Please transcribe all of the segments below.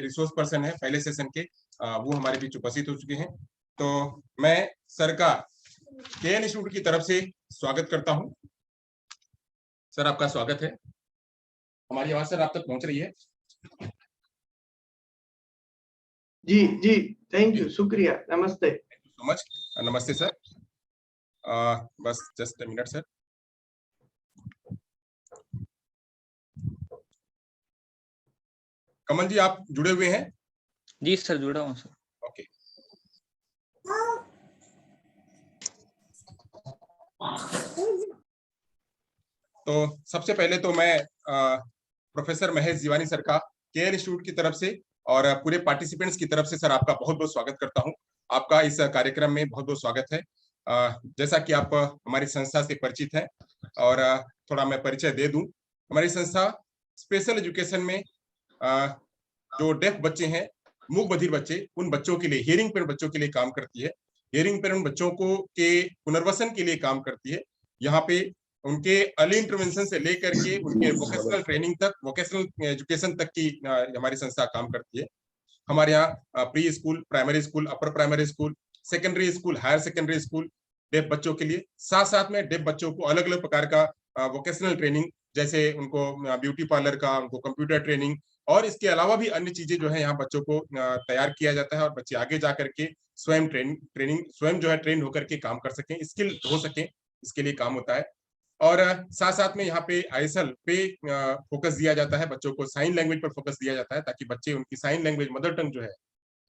Resource person है पहले session के, वो हमारे बीच उपस्थित हो चुके हैं। तो मैं सर का केएल इंस्टीट्यूट की तरफ से स्वागत करता हूं। सर आपका स्वागत है। हमारी आवाज सर आप तक पहुंच रही है? जी जी, थैंक यू, शुक्रिया, नमस्ते। Thank you so much. नमस्ते सर। बस जस्ट अ मिनट सर। कमल जी आप जुड़े हुए हैं? जी सर, जुड़ा हूँ सर। ओके। तो सबसे पहले तो मैं प्रोफेसर महेश जीवानी सर का केएल इंस्टीट्यूट की तरफ से और पूरे पार्टिसिपेंट्स की तरफ से सर आपका बहुत बहुत स्वागत करता हूं। आपका इस कार्यक्रम में बहुत बहुत स्वागत है। जैसा कि आप हमारी संस्था से परिचित हैं और थोड़ा मैं परिचय दे दूं। हमारी संस्था स्पेशल एजुकेशन में जो डेफ बच्चे हैं, मूक बधिर बच्चे, उन बच्चों के लिए, हियरिंग पेयर बच्चों के लिए काम करती है। हियरिंग पेयर उन बच्चों को के पुनर्वसन के लिए काम करती है। यहाँ पे उनके अर्ली इंटरवेंशन से लेकर के उनके वोकेशनल ट्रेनिंग तक, वोकेशनल एजुकेशन तक की हमारी संस्था काम करती है। हमारे यहाँ pre school, primary school, upper primary school, secondary school, higher secondary school deaf बच्चों के लिए, साथ साथ में डेफ बच्चों को अलग अलग प्रकार का वोकेशनल ट्रेनिंग, जैसे उनको ब्यूटी पार्लर का, उनको कंप्यूटर ट्रेनिंग और इसके अलावा भी अन्य चीजें जो है यहाँ बच्चों को तैयार किया जाता है और बच्चे आगे जा करके स्वयं ट्रेनिंग स्वयं जो है ट्रेन होकर के काम कर सकें, स्किल हो सके, इसके लिए काम होता है। और साथ साथ में यहाँ पे आईएसएल पे फोकस दिया जाता है, बच्चों को साइन लैंग्वेज पर फोकस दिया जाता है ताकि बच्चे उनकी साइन लैंग्वेज मदर टंग जो है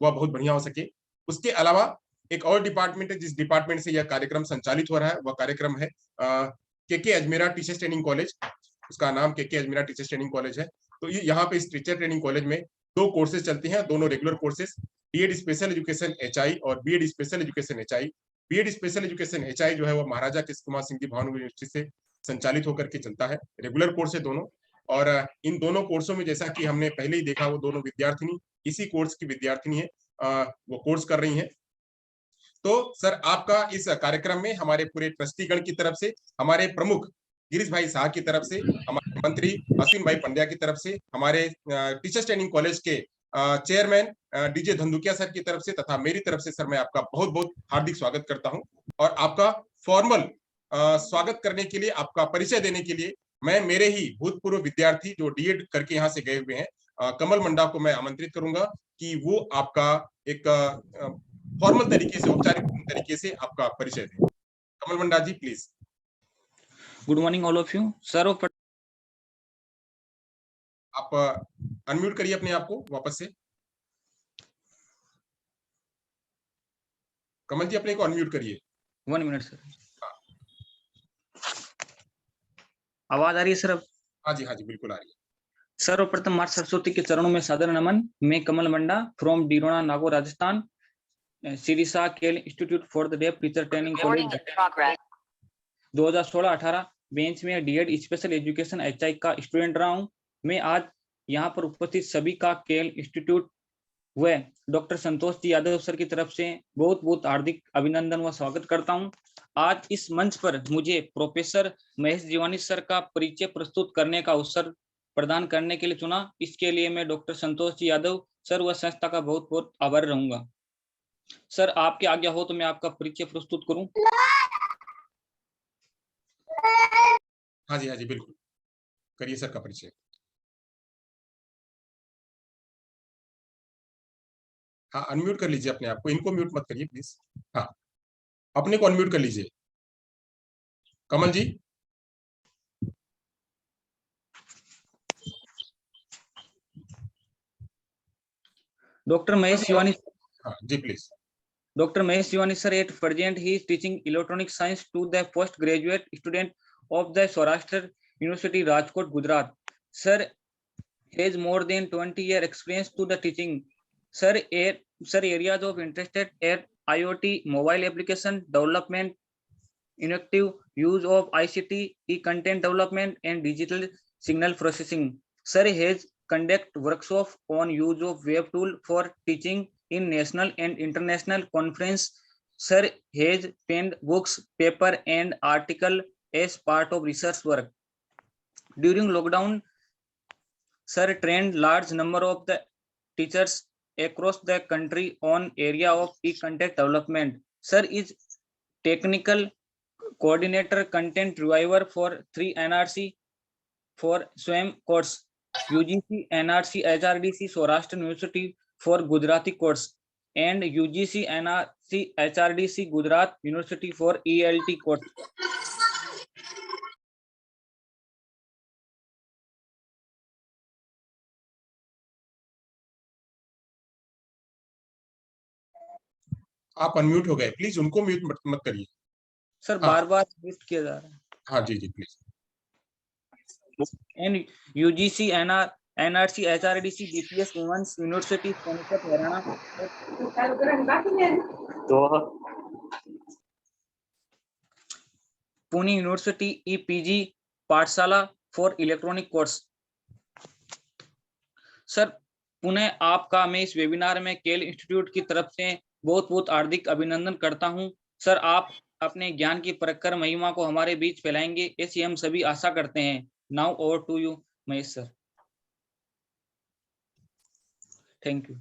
वह बहुत बढ़िया हो सके। उसके अलावा एक और डिपार्टमेंट है जिस डिपार्टमेंट से यह कार्यक्रम संचालित हो रहा है, वह कार्यक्रम है K K Ajmera teachers training college. उसका नाम K K Ajmera teachers training college है। तो यहाँ पे इस टीचर ट्रेनिंग कॉलेज में 2 कोर्सेज चलते हैं, दोनों regular courses, B Ed special education HI और B Ed special education HI. B Ed special education HI जो है वो महाराजा कृष्ण कुमार सिंह जी भावनगर यूनिवर्सिटी से संचालित होकर के चलता है। रेगुलर कोर्स है दोनों, और इन दोनों कोर्सों में जैसा कि हमने पहले ही देखा, वो दोनों विद्यार्थिनी इसी कोर्स की विद्यार्थिनी है, वो कोर्स कर रही हैं। तो सर आपका इस कार्यक्रम में हमारे पूरे ट्रस्टीगण की तरफ से, हमारे प्रमुख गिरीश भाई शाह की तरफ से, हमारे मंत्री अश्विन भाई पंड्या की तरफ से, हमारे टीचर्स ट्रेनिंग कॉलेज के चेयरमैन डीजे धंधुकिया सर की तरफ से तथा मेरी तरफ से सर मैं आपका बहुत बहुत हार्दिक स्वागत करता हूं। और आपका फॉर्मल स्वागत करने के लिए, आपका परिचय देने के लिए मैं मेरे ही भूतपूर्व विद्यार्थी जो डीएड करके यहाँ से गए हुए हैं, कमल मंडा को मैं आमंत्रित करूंगा कि वो आपका एक फॉर्मल तरीके से, औपचारिक तरीके से आपका परिचय दें। Kamal Manda ji please. Good morning all of you sir. आप अनम्यूट करिए अपने आप को वापस से। कमल जी अपने को अनम्यूट करिए। 1 मिनट सर। आवाज आ रही है सर अब? हाँ जी बिल्कुल आ रही है। सर्वप्रथम माता सरस्वती के चरणों में सादर नमन। मैं कमल मंडा फ्रॉम डीरोना, Nagaur, Rajasthan, Shri Shah KL institute for the deaf teacher training college 2016-18 bench में डीएड स्पेशल एजुकेशन एचआई का स्टूडेंट रहा हूं। मैं आज यहाँ पर उपस्थित सभी का केएल इंस्टीट्यूट व डॉक्टर संतोष जी यादव सर की तरफ से बहुत बहुत हार्दिक अभिनंदन व स्वागत करता हूं। आज इस मंच पर मुझे प्रोफेसर महेश जीवानी सर का परिचय प्रस्तुत करने का अवसर प्रदान करने के लिए चुना। इसके लिए मैं डॉक्टर संतोष जी यादव सर व संस्था का बहुत बहुत आभारी रहूंगा। सर आपकी आज्ञा हो तो मैं आपका परिचय प्रस्तुत करूं? हाँ जी बिल्कुल करिए सर का परिचय। हाँ अनम्यूट कर लीजिए अपने आप को, इनको म्यूट मत करिए प्लीज। हाँ अपने को अनम्यूट कर लीजिए कमल जी। डॉक्टर महेश जीवानी। हाँ जी please. Dr. Mahesh Jivani sir, at present he is teaching electronic science to the postgraduate student of the Saurashtra University, Rajkot, Gujarat. Sir has more than 20-year experience to the teaching. Sir, areas of interest at IoT, mobile application development, innovative use of ICT, e-content development, and digital signal processing. Sir has conduct workshops on use of web tool for teaching in national and international conference. Sir has penned books, paper, and article as part of research work. During lockdown, sir trained large number of the teachers across the country on area of e-content development. Sir is technical coordinator, content reviver for 3 NRC for SWAYAM course, UGC NRC HRDC Saurashtra University for Gujarati course, and UGC NRC HRDC Gujarat University for ELT course. आप unmute हो गए, please उनको mute मत करिए। Sir हाँ। बार बार mute किया जा रहा है। हाँ जी जी please. And UGC NRC HRDC DPS Women's University Panipat Haryana, Pune University EPG पाठशाला for electronic course. सर पुनः आपका मैं इस वेबिनार में केल इंस्टीट्यूट की तरफ से बहुत बहुत हार्दिक अभिनंदन करता हूं। सर आप अपने ज्ञान की परखकर महिमा को हमारे बीच फैलाएंगे, ऐसी हम सभी आशा करते हैं। Now over to you Mahesh sir. Thank you.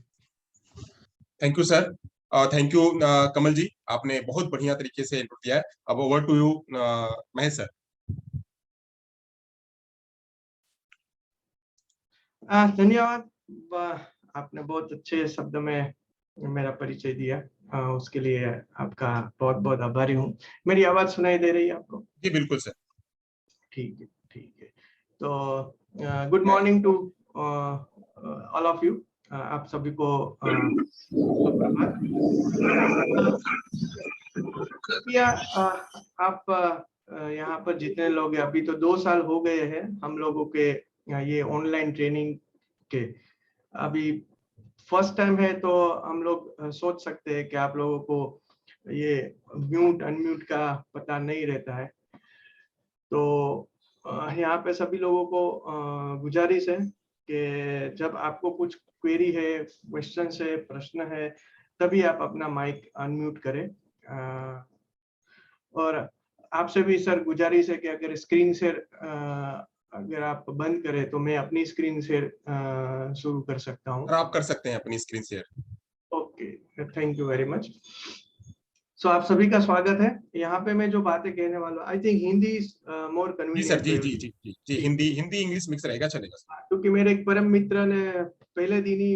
Thank you sir. Thank you Kamal ji, आपने बहुत बढ़िया तरीके से इनपुट दिया है। अब over to you Mahesh sir. धन्यवाद, आपने बहुत अच्छे शब्द में मेरा परिचय दिया, उसके लिए आपका बहुत बहुत आभारी हूँ। मेरी आवाज सुनाई दे रही है आपको? जी बिल्कुल सर। ठीक है, ठीक है। तो good morning to all of you, आप सभी को सुप्रभात। कृपया आप यहाँ पर जितने लोग हैं, अभी तो 2 साल हो गए हैं हम लोगों के ये ऑनलाइन ट्रेनिंग के। अभी फर्स्ट टाइम है तो हम लोग सोच सकते हैं कि आप लोगों को ये म्यूट अनम्यूट का पता नहीं रहता है। तो यहाँ पे सभी लोगों को गुजारिश है कि जब आपको कुछ क्वेरी है, क्वेश्चन है, प्रश्न है, तभी आप अपना माइक अनम्यूट करें। और आपसे भी सर गुजारिश है कि अगर स्क्रीन शेयर अगर आप बंद करें तो मैं अपनी स्क्रीन शेयर शुरू कर सकता हूँ। और आप कर सकते हैं अपनी screen share. Okay, thank you very much. So आप सभी का स्वागत है। यहाँ पे मैं जो बातें कहने वाला हूँ, I think Hindi is more जी कन्वीनियंट। सर, जी जी जी जी जी हिंदी इंग्लिश मिक्स रहेगा, चलेगा। क्योंकि मेरे एक परम मित्र ने पहले दिन ही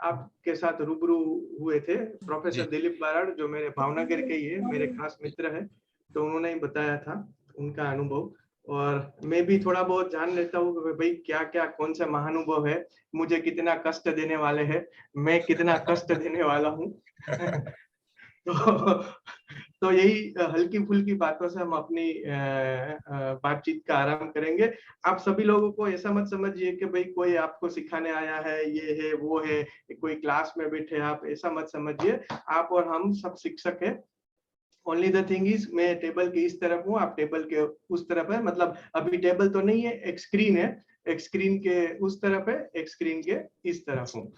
आपके साथ रूबरू हुए थे, प्रोफेसर दिलीप बाराड़, जो मेरे भावनगर के ही है, मेरे खास मित्र है। तो उन्होंने ही बताया था उनका अनुभव, और मैं भी थोड़ा बहुत जान लेता हूँ कि भाई क्या क्या कौन सा महानुभव है, मुझे कितना कष्ट देने वाले हैं, मैं कितना कष्ट देने वाला हूँ। तो यही हल्की फुल्की बातों से हम अपनी बातचीत का आरंभ करेंगे। आप सभी लोगों को ऐसा मत समझिए कि भाई कोई आपको सिखाने आया है, ये है वो है, कोई क्लास में बैठे, आप ऐसा मत समझिए। आप और हम सब शिक्षक है। ओनली द थिंग इज, मैं टेबल के इस तरफ हूँ, आप टेबल के उस तरफ है। मतलब अभी टेबल तो नहीं है, एक स्क्रीन है, एक स्क्रीन के उस तरफ है, एक स्क्रीन के इस तरफ हूँ।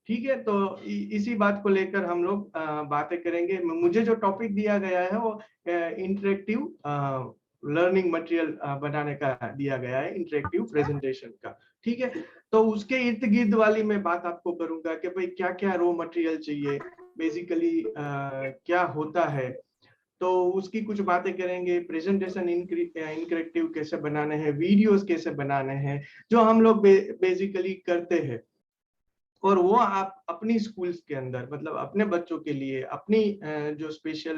ठीक है, तो इसी बात को लेकर हम लोग बातें करेंगे। मुझे जो टॉपिक दिया गया है वो इंटरेक्टिव लर्निंग मटेरियल बनाने का दिया गया है, इंटरेक्टिव प्रेजेंटेशन का। ठीक है, तो उसके इर्द गिर्द वाली मैं बात आपको करूंगा कि भाई क्या क्या रॉ मटेरियल चाहिए, बेसिकली क्या होता है, तो उसकी कुछ बातें करेंगे। प्रेजेंटेशन इंटरेक्टिव कैसे बनाने हैं, वीडियोस कैसे बनाने हैं, जो हम लोग बेसिकली करते हैं। और वो आप अपनी स्कूल्स के अंदर, मतलब अपने बच्चों के लिए, अपनी जो स्पेशल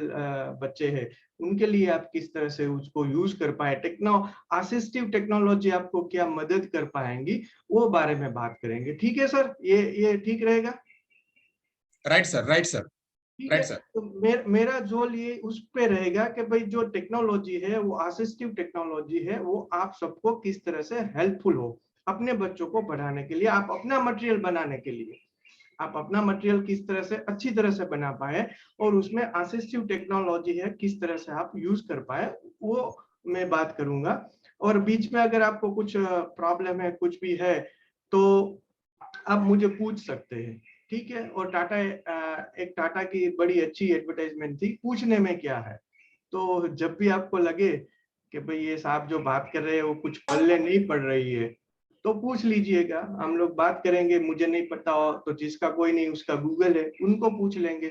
बच्चे हैं उनके लिए आप किस तरह से उसको यूज कर पाए, असिस्टिव टेक्नोलॉजी आपको क्या मदद कर पाएंगी, वो बारे में बात करेंगे। ठीक है सर, ये ठीक रहेगा? Right sir, right sir, right sir. तो मेरा जोल ये उस पे रहेगा कि भाई जो टेक्नोलॉजी है वो असिस्टिव टेक्नोलॉजी है, वो आप सबको किस तरह से हेल्पफुल हो अपने बच्चों को पढ़ाने के लिए, आप अपना मटेरियल बनाने के लिए, आप अपना मटेरियल किस तरह से अच्छी तरह से बना पाए, और उसमें असिस्टिव टेक्नोलॉजी है किस तरह से आप यूज कर पाए, वो मैं बात करूंगा। और बीच में अगर आपको कुछ प्रॉब्लम है, कुछ भी है, तो आप मुझे पूछ सकते हैं। ठीक है, और टाटा की बड़ी अच्छी एडवर्टाइजमेंट थी, पूछने में क्या है। तो जब भी आपको लगे कि भाई ये साहब जो बात कर रहे हैं वो कुछ पल्ले नहीं पड़ रही है, तो पूछ लीजिएगा, हम लोग बात करेंगे। मुझे नहीं पता हो तो जिसका कोई नहीं उसका गूगल है, उनको पूछ लेंगे,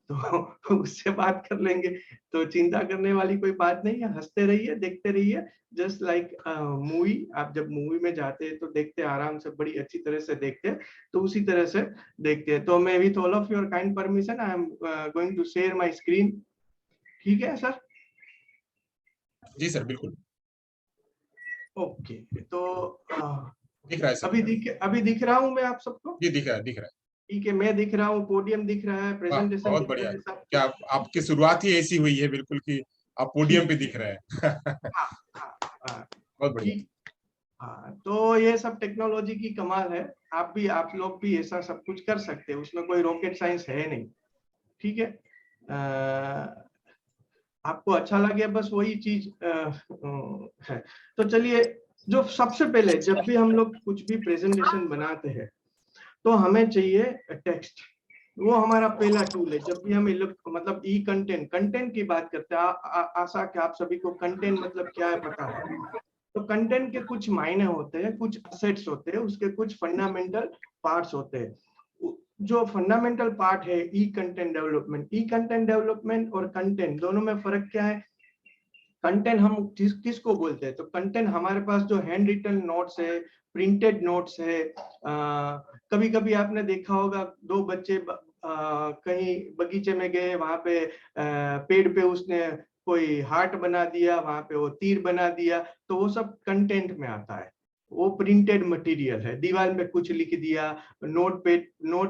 तो उससे बात कर लेंगे। तो चिंता करने वाली कोई बात नहीं है, हंसते रहिए, देखते रहिए। जस्ट लाइक मूवी, आप जब मूवी में जाते हैं तो देखते हैं आराम से, बड़ी अच्छी तरह से देखते हैं, तो उसी तरह से देखते हैं। तो मैं with all of your kind permission I am going to share my screen. ठीक है सर? जी सर, बिल्कुल ओके, तो दिख रहा है सर। अभी दिख रहा हूँ मैं आप सबको? जी दिख रहा है, दिख रहा है। ठीक है, मैं दिख रहा हूँ, पोडियम दिख रहा है, वाह, प्रेजेंटेशन बहुत दिख बढ़िया। रहा है, सब क्या कुछ आपकी शुरुआत ही ऐसी हुई है बिल्कुल कि आप पोडियम पे दिख रहे हैं। हाँ हाँ हाँ बहुत बढ़िया। ठीक। हाँ, तो ये सब टेक्नोलॉजी की कमाल है। आप लोग भी ऐसा सब कुछ कर सकते हैं, उसमें कोई रॉकेट साइंस है नहीं। ठीक है, आपको अच्छा लगे बस वही चीज है। तो चलिए, जो सबसे पहले जब भी हम लोग कुछ भी प्रेजेंटेशन बनाते हैं तो हमें चाहिए टेक्स्ट। वो हमारा पहला टूल है। जब भी हम मतलब ई कंटेंट की बात करते हैं, आशा कि आप सभी को कंटेंट मतलब क्या है पता है। तो कंटेंट के कुछ मायने होते हैं, कुछ असेट्स होते हैं, उसके कुछ फंडामेंटल पार्ट्स होते हैं। जो फंडामेंटल पार्ट है ई कंटेंट डेवलपमेंट और कंटेंट दोनों में फर्क क्या है? कंटेंट हम किसको बोलते हैं? तो कंटेंट हमारे पास जो हैंड रिटन नोट्स है, प्रिंटेड नोट्स है। कभी कभी आपने देखा होगा, दो बच्चे कहीं बगीचे में गए, वहां पे पेड़ पे उसने कोई हार्ट बना दिया, वहां पे वो तीर बना दिया, तो वो सब कंटेंट में आता है। वो प्रिंटेड मटेरियल है। दीवार पे कुछ लिख दिया, नोट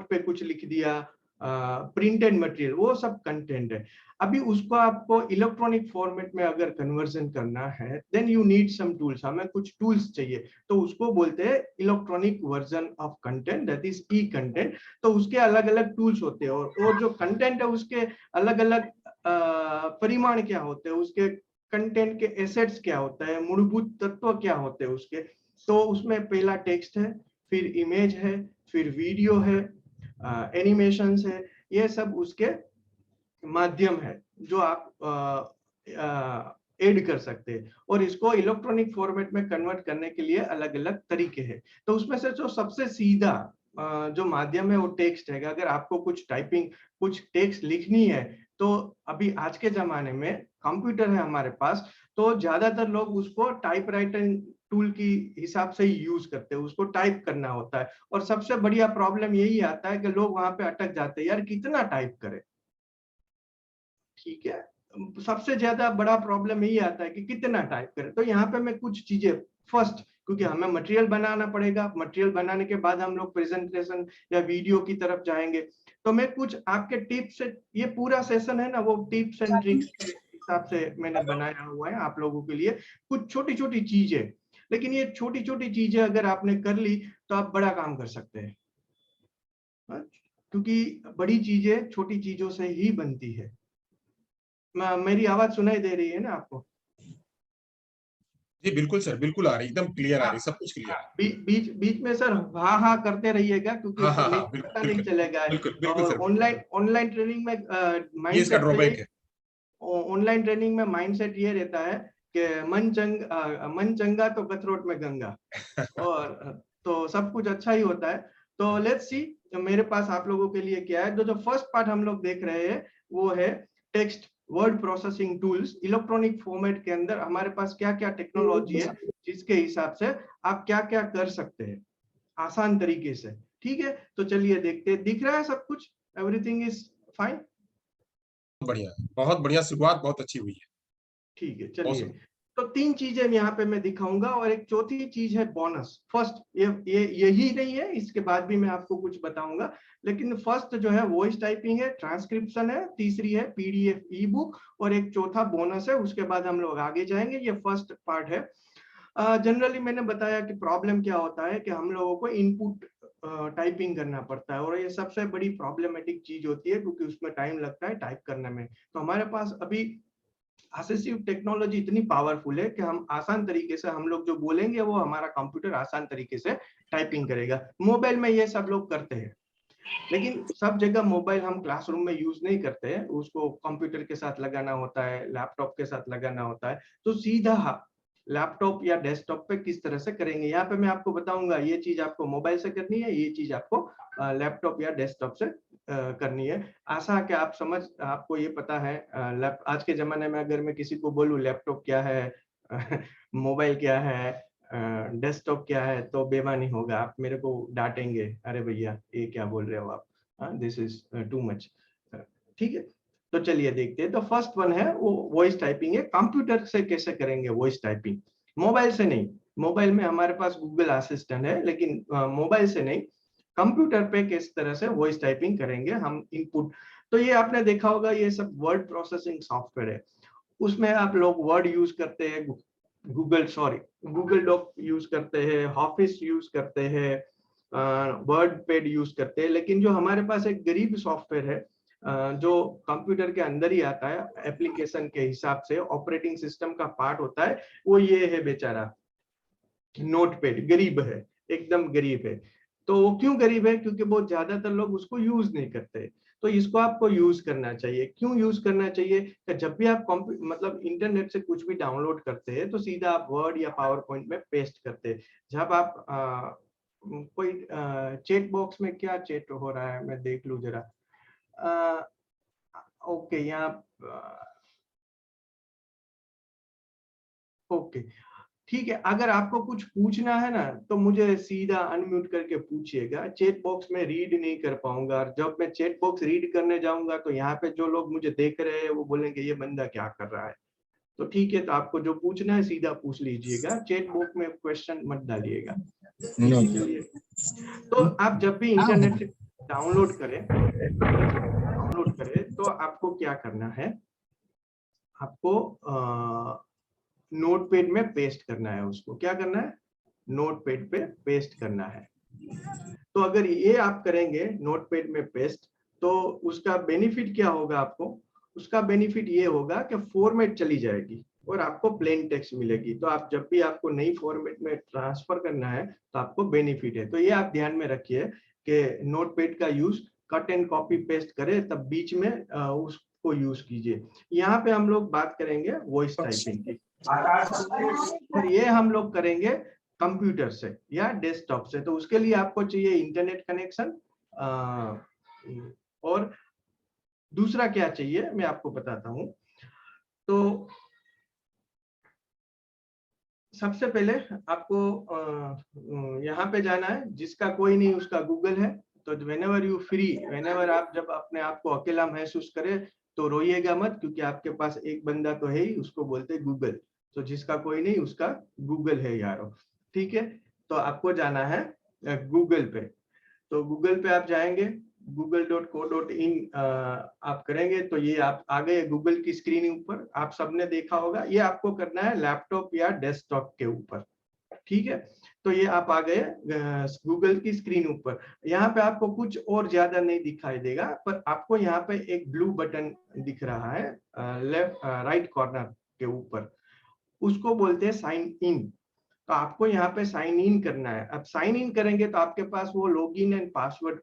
पे कुछ लिख दिया, प्रिंटेड मटेरियल, वो सब कंटेंट है। अभी उसको आपको इलेक्ट्रॉनिक फॉर्मेट में अगर कन्वर्जन करना है, then you need some tools. हमें कुछ टूल्स चाहिए, तो उसको बोलते हैं electronic version of content, that is e content. तो उसके अलग अलग टूल्स होते हैं, और जो कंटेंट है उसके अलग अलग परिमाण क्या होते हैं, उसके कंटेंट के एसेट्स क्या होता है, मूलभूत तत्व क्या होते हैं उसके। तो उसमें पहला टेक्स्ट है, फिर इमेज है, फिर वीडियो है, एनिमेशंस है। ये सब उसके माध्यम है जो आप ऐड कर सकते हैं। और इसको इलेक्ट्रॉनिक फॉर्मेट में कन्वर्ट करने के लिए अलग अलग तरीके हैं। तो उसमें से जो सबसे सीधा जो माध्यम है वो टेक्स्ट है। अगर आपको कुछ टाइपिंग, कुछ टेक्स्ट लिखनी है, तो अभी आज के जमाने में कंप्यूटर है हमारे पास, तो ज्यादातर लोग उसको टाइपराइटर टूल की हिसाब से ही यूज करते हैं, उसको टाइप करना होता है। और सबसे बढ़िया प्रॉब्लम यही आता है कि लोग वहां पे अटक जाते हैं, यार कितना टाइप करें। ठीक है, सबसे ज्यादा बड़ा प्रॉब्लम यही आता है कि कितना टाइप करें। तो यहाँ पे मैं कुछ चीजें फर्स्ट, क्योंकि हमें मटेरियल बनाना पड़ेगा, मटेरियल बनाने के बाद हम लोग प्रेजेंटेशन या वीडियो की तरफ जाएंगे। तो मैं कुछ आपके टिप्स, ये पूरा सेशन है ना, वो टिप्स एंड ट्रिक्स के हिसाब से मैंने बनाया हुआ है आप लोगों के लिए। कुछ छोटी छोटी चीजें, लेकिन ये छोटी छोटी चीजें अगर आपने कर ली तो आप बड़ा काम कर सकते हैं। क्योंकि बड़ी चीजें छोटी चीजों से ही बनती है। मेरी आवाज सुनाई दे रही है ना आपको? जी बिल्कुल सर, बिल्कुल आ रही, एकदम क्लियर आ हाँ, रही, सब कुछ क्लियर है। बीच बीच में सर हाँ हाँ करते रहिएगा, क्योंकि हाँ फिर हाँ नहीं हाँ, बिल्कुल पता नहीं बिल्कुल चलेगा। बिल्कुल बिल्कुल और सर। ऑनलाइन ऑनलाइन ट्रेनिंग में ये इसका माइंडसेट ड्रॉबैक है। ऑनलाइन ट्रेनिंग में माइंडसेट ये रहता है कि मन चंगा तो कथरोट में गंगा। और तो सब कुछ अच्छा ही होता है। तो लेट्स सी मेरे पास आप लोगों के लिए क्या है। जो फर्स्ट पार्ट हम लोग देख रहे हैं वो है text word processing tools. Electronic format के अंदर हमारे पास क्या क्या टेक्नोलॉजी है, जिसके हिसाब से आप क्या क्या कर सकते हैं आसान तरीके से। ठीक है, तो चलिए देखते हैं। दिख रहा है सब कुछ? Everything is fine? बढ़िया, बहुत बढ़िया, शुरुआत बहुत अच्छी हुई है। ठीक है, चलिए। मौसम। तो तीन चीजें यहाँ पे मैं दिखाऊंगा, और एक चौथी चीज है बोनस। फर्स्ट ये यही नहीं है, इसके बाद भी मैं आपको कुछ बताऊंगा। लेकिन फर्स्ट जो है वॉइस टाइपिंग है, ट्रांसक्रिप्शन है, तीसरी है पीडीएफ ई बुक, और एक चौथा बोनस है। उसके बाद हम लोग आगे जाएंगे। ये फर्स्ट पार्ट है। जनरली मैंने बताया कि प्रॉब्लम क्या होता है कि हम लोगों को इनपुट टाइपिंग करना पड़ता है, और ये सबसे बड़ी प्रॉब्लमेटिक चीज होती है, क्योंकि उसमें टाइम लगता है टाइप करने में। तो हमारे पास अभी असिस्टिव टेक्नोलॉजी इतनी पावरफुल है कि हम आसान तरीके से, हम लोग जो बोलेंगे वो हमारा कंप्यूटर आसान तरीके से टाइपिंग करेगा। मोबाइल में ये सब लोग करते हैं, लेकिन सब जगह मोबाइल हम क्लासरूम में यूज नहीं करते हैं। उसको कंप्यूटर के साथ लगाना होता है, लैपटॉप के साथ लगाना होता है। तो सीधा लैपटॉप या डेस्कटॉप पे किस तरह से करेंगे। यहाँ पे मैं आपको बताऊंगा ये चीज आपको मोबाइल से करनी है, ये चीज आपको लैपटॉप या डेस्कटॉप से करनी है। आशा है कि आपको ये पता है। आज के जमाने में अगर मैं किसी को बोलूं लैपटॉप क्या है मोबाइल क्या है, डेस्कटॉप क्या है, तो बेमानी होगा, आप मेरे को डांटेंगे, अरे भैया ये क्या बोल रहे हो आप, दिस इज टू मच। ठीक है, तो चलिए देखते हैं। तो फर्स्ट वन है वो वॉइस टाइपिंग है। कंप्यूटर से कैसे करेंगे वॉइस टाइपिंग, मोबाइल से नहीं। मोबाइल में हमारे पास गूगल असिस्टेंट है, लेकिन मोबाइल से नहीं, कंप्यूटर पे किस तरह से वॉइस टाइपिंग करेंगे हम इनपुट। तो ये आपने देखा होगा, ये सब वर्ड प्रोसेसिंग सॉफ्टवेयर है, उसमें आप लोग वर्ड यूज करते हैं, गूगल डॉक यूज करते हैं, ऑफिस यूज करते हैं, वर्ड पैड यूज करते हैं। लेकिन जो हमारे पास एक गरीब सॉफ्टवेयर है जो कंप्यूटर के अंदर ही आता है, एप्लीकेशन के हिसाब से ऑपरेटिंग सिस्टम का पार्ट होता है, वो ये है बेचारा, नोटपैड। गरीब है, एकदम गरीब है। तो वो क्यों गरीब है? क्योंकि बहुत ज्यादातर लोग उसको यूज नहीं करते। तो इसको आपको यूज करना चाहिए। क्यों यूज करना चाहिए? कि जब भी आप मतलब इंटरनेट से कुछ भी डाउनलोड करते हैं तो सीधा आप वर्ड या पावर पॉइंट में पेस्ट करते हैं। जब आप कोई चैट बॉक्स में क्या चैट हो रहा है मैं देख लूं जरा। ओके, यहाँ ओके ठीक है। अगर आपको कुछ पूछना है ना तो मुझे सीधा अनम्यूट करके पूछिएगा, चैट बॉक्स में रीड नहीं कर पाऊंगा। और जब मैं चैट बॉक्स रीड करने जाऊंगा तो यहाँ पे जो लोग मुझे देख रहे हैं वो बोलेंगे ये बंदा क्या कर रहा है। तो ठीक है, तो आपको जो पूछना है सीधा पूछ लीजिएगा, चैट बॉक्स में क्वेश्चन मत डालिएगा। तो आप जब भी इंटरनेट से डाउनलोड करें तो आपको क्या करना है, आपको नोटपैड में पेस्ट करना है। उसको क्या करना है? नोटपैड पे पेस्ट करना है। तो अगर ये आप करेंगे नोटपैड में पेस्ट, तो उसका बेनिफिट क्या होगा आपको? उसका बेनिफिट ये होगा कि फॉर्मेट चली जाएगी और आपको प्लेन टेक्स्ट मिलेगी। तो आप जब भी आपको नई फॉर्मेट में ट्रांसफर करना है तो आपको बेनिफिट है। तो ये आप ध्यान में रखिए कि नोटपैड का use cut and copy paste करें तब बीच में उसको यूज कीजिए। यहाँ पे हम लोग बात करेंगे वॉइस टाइपिंग की, और ये हम लोग करेंगे कंप्यूटर से या डेस्कटॉप से। तो उसके लिए आपको चाहिए इंटरनेट कनेक्शन, और दूसरा क्या चाहिए मैं आपको बताता हूं। तो सबसे पहले आपको यहाँ पे जाना है, जिसका कोई नहीं उसका गूगल है। तो व्हेनेवर यू फ्री, व्हेनेवर आप जब अपने आप को अकेला महसूस करें तो रोइएगा मत, क्योंकि आपके पास एक बंदा तो है ही, उसको बोलते हैं गूगल। तो जिसका कोई नहीं उसका गूगल है यारो, ठीक है। तो आपको जाना है गूगल पे। तो गूगल पे आप जाएंगे, google.co.in आप करेंगे तो ये आप आ गए गूगल की स्क्रीन ऊपर। आप सबने देखा होगा, ये आपको करना है लैपटॉप या डेस्कटॉप के ऊपर, ठीक है। तो ये आप आ गए गूगल की स्क्रीन ऊपर। यहाँ पे आपको कुछ और ज्यादा नहीं दिखाई देगा, पर आपको यहाँ पे एक ब्लू बटन दिख रहा है लेफ्ट राइट कॉर्नर के ऊपर, उसको बोलते हैं साइन इन। तो आपको यहाँ पे साइन इन करना है। अब साइन इन करेंगे तो आपके पास वो लॉगिन एंड पासवर्ड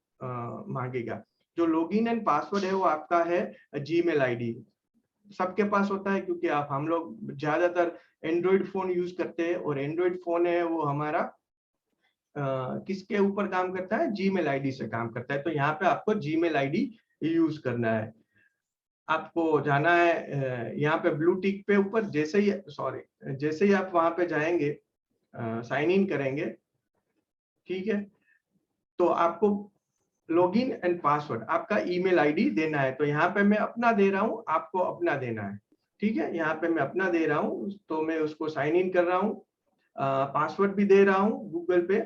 मांगेगा। जो लॉगिन एंड पासवर्ड है वो आपका है जीमेल आईडी। सबके पास होता है, क्योंकि हम लोग ज्यादातर एंड्रॉइड फोन यूज करते हैं, और एंड्रॉइड फोन है वो हमारा किसके ऊपर काम करता है? जीमेल आईडी से काम करता है। तो यहाँ पे आपको जीमेल आईडी यूज करना है। आपको जाना है यहाँ पे ब्लू टिक पे ऊपर, जैसे ही आप वहां पे जाएंगे, साइन इन करेंगे, ठीक है। तो आपको लॉगिन एंड पासवर्ड आपका ईमेल आईडी देना है। तो यहाँ पे मैं अपना दे रहा हूँ, आपको अपना देना है, ठीक है। यहाँ पे मैं अपना दे रहा हूँ, तो मैं उसको साइन इन कर रहा हूँ, पासवर्ड भी दे रहा हूँ गूगल पे,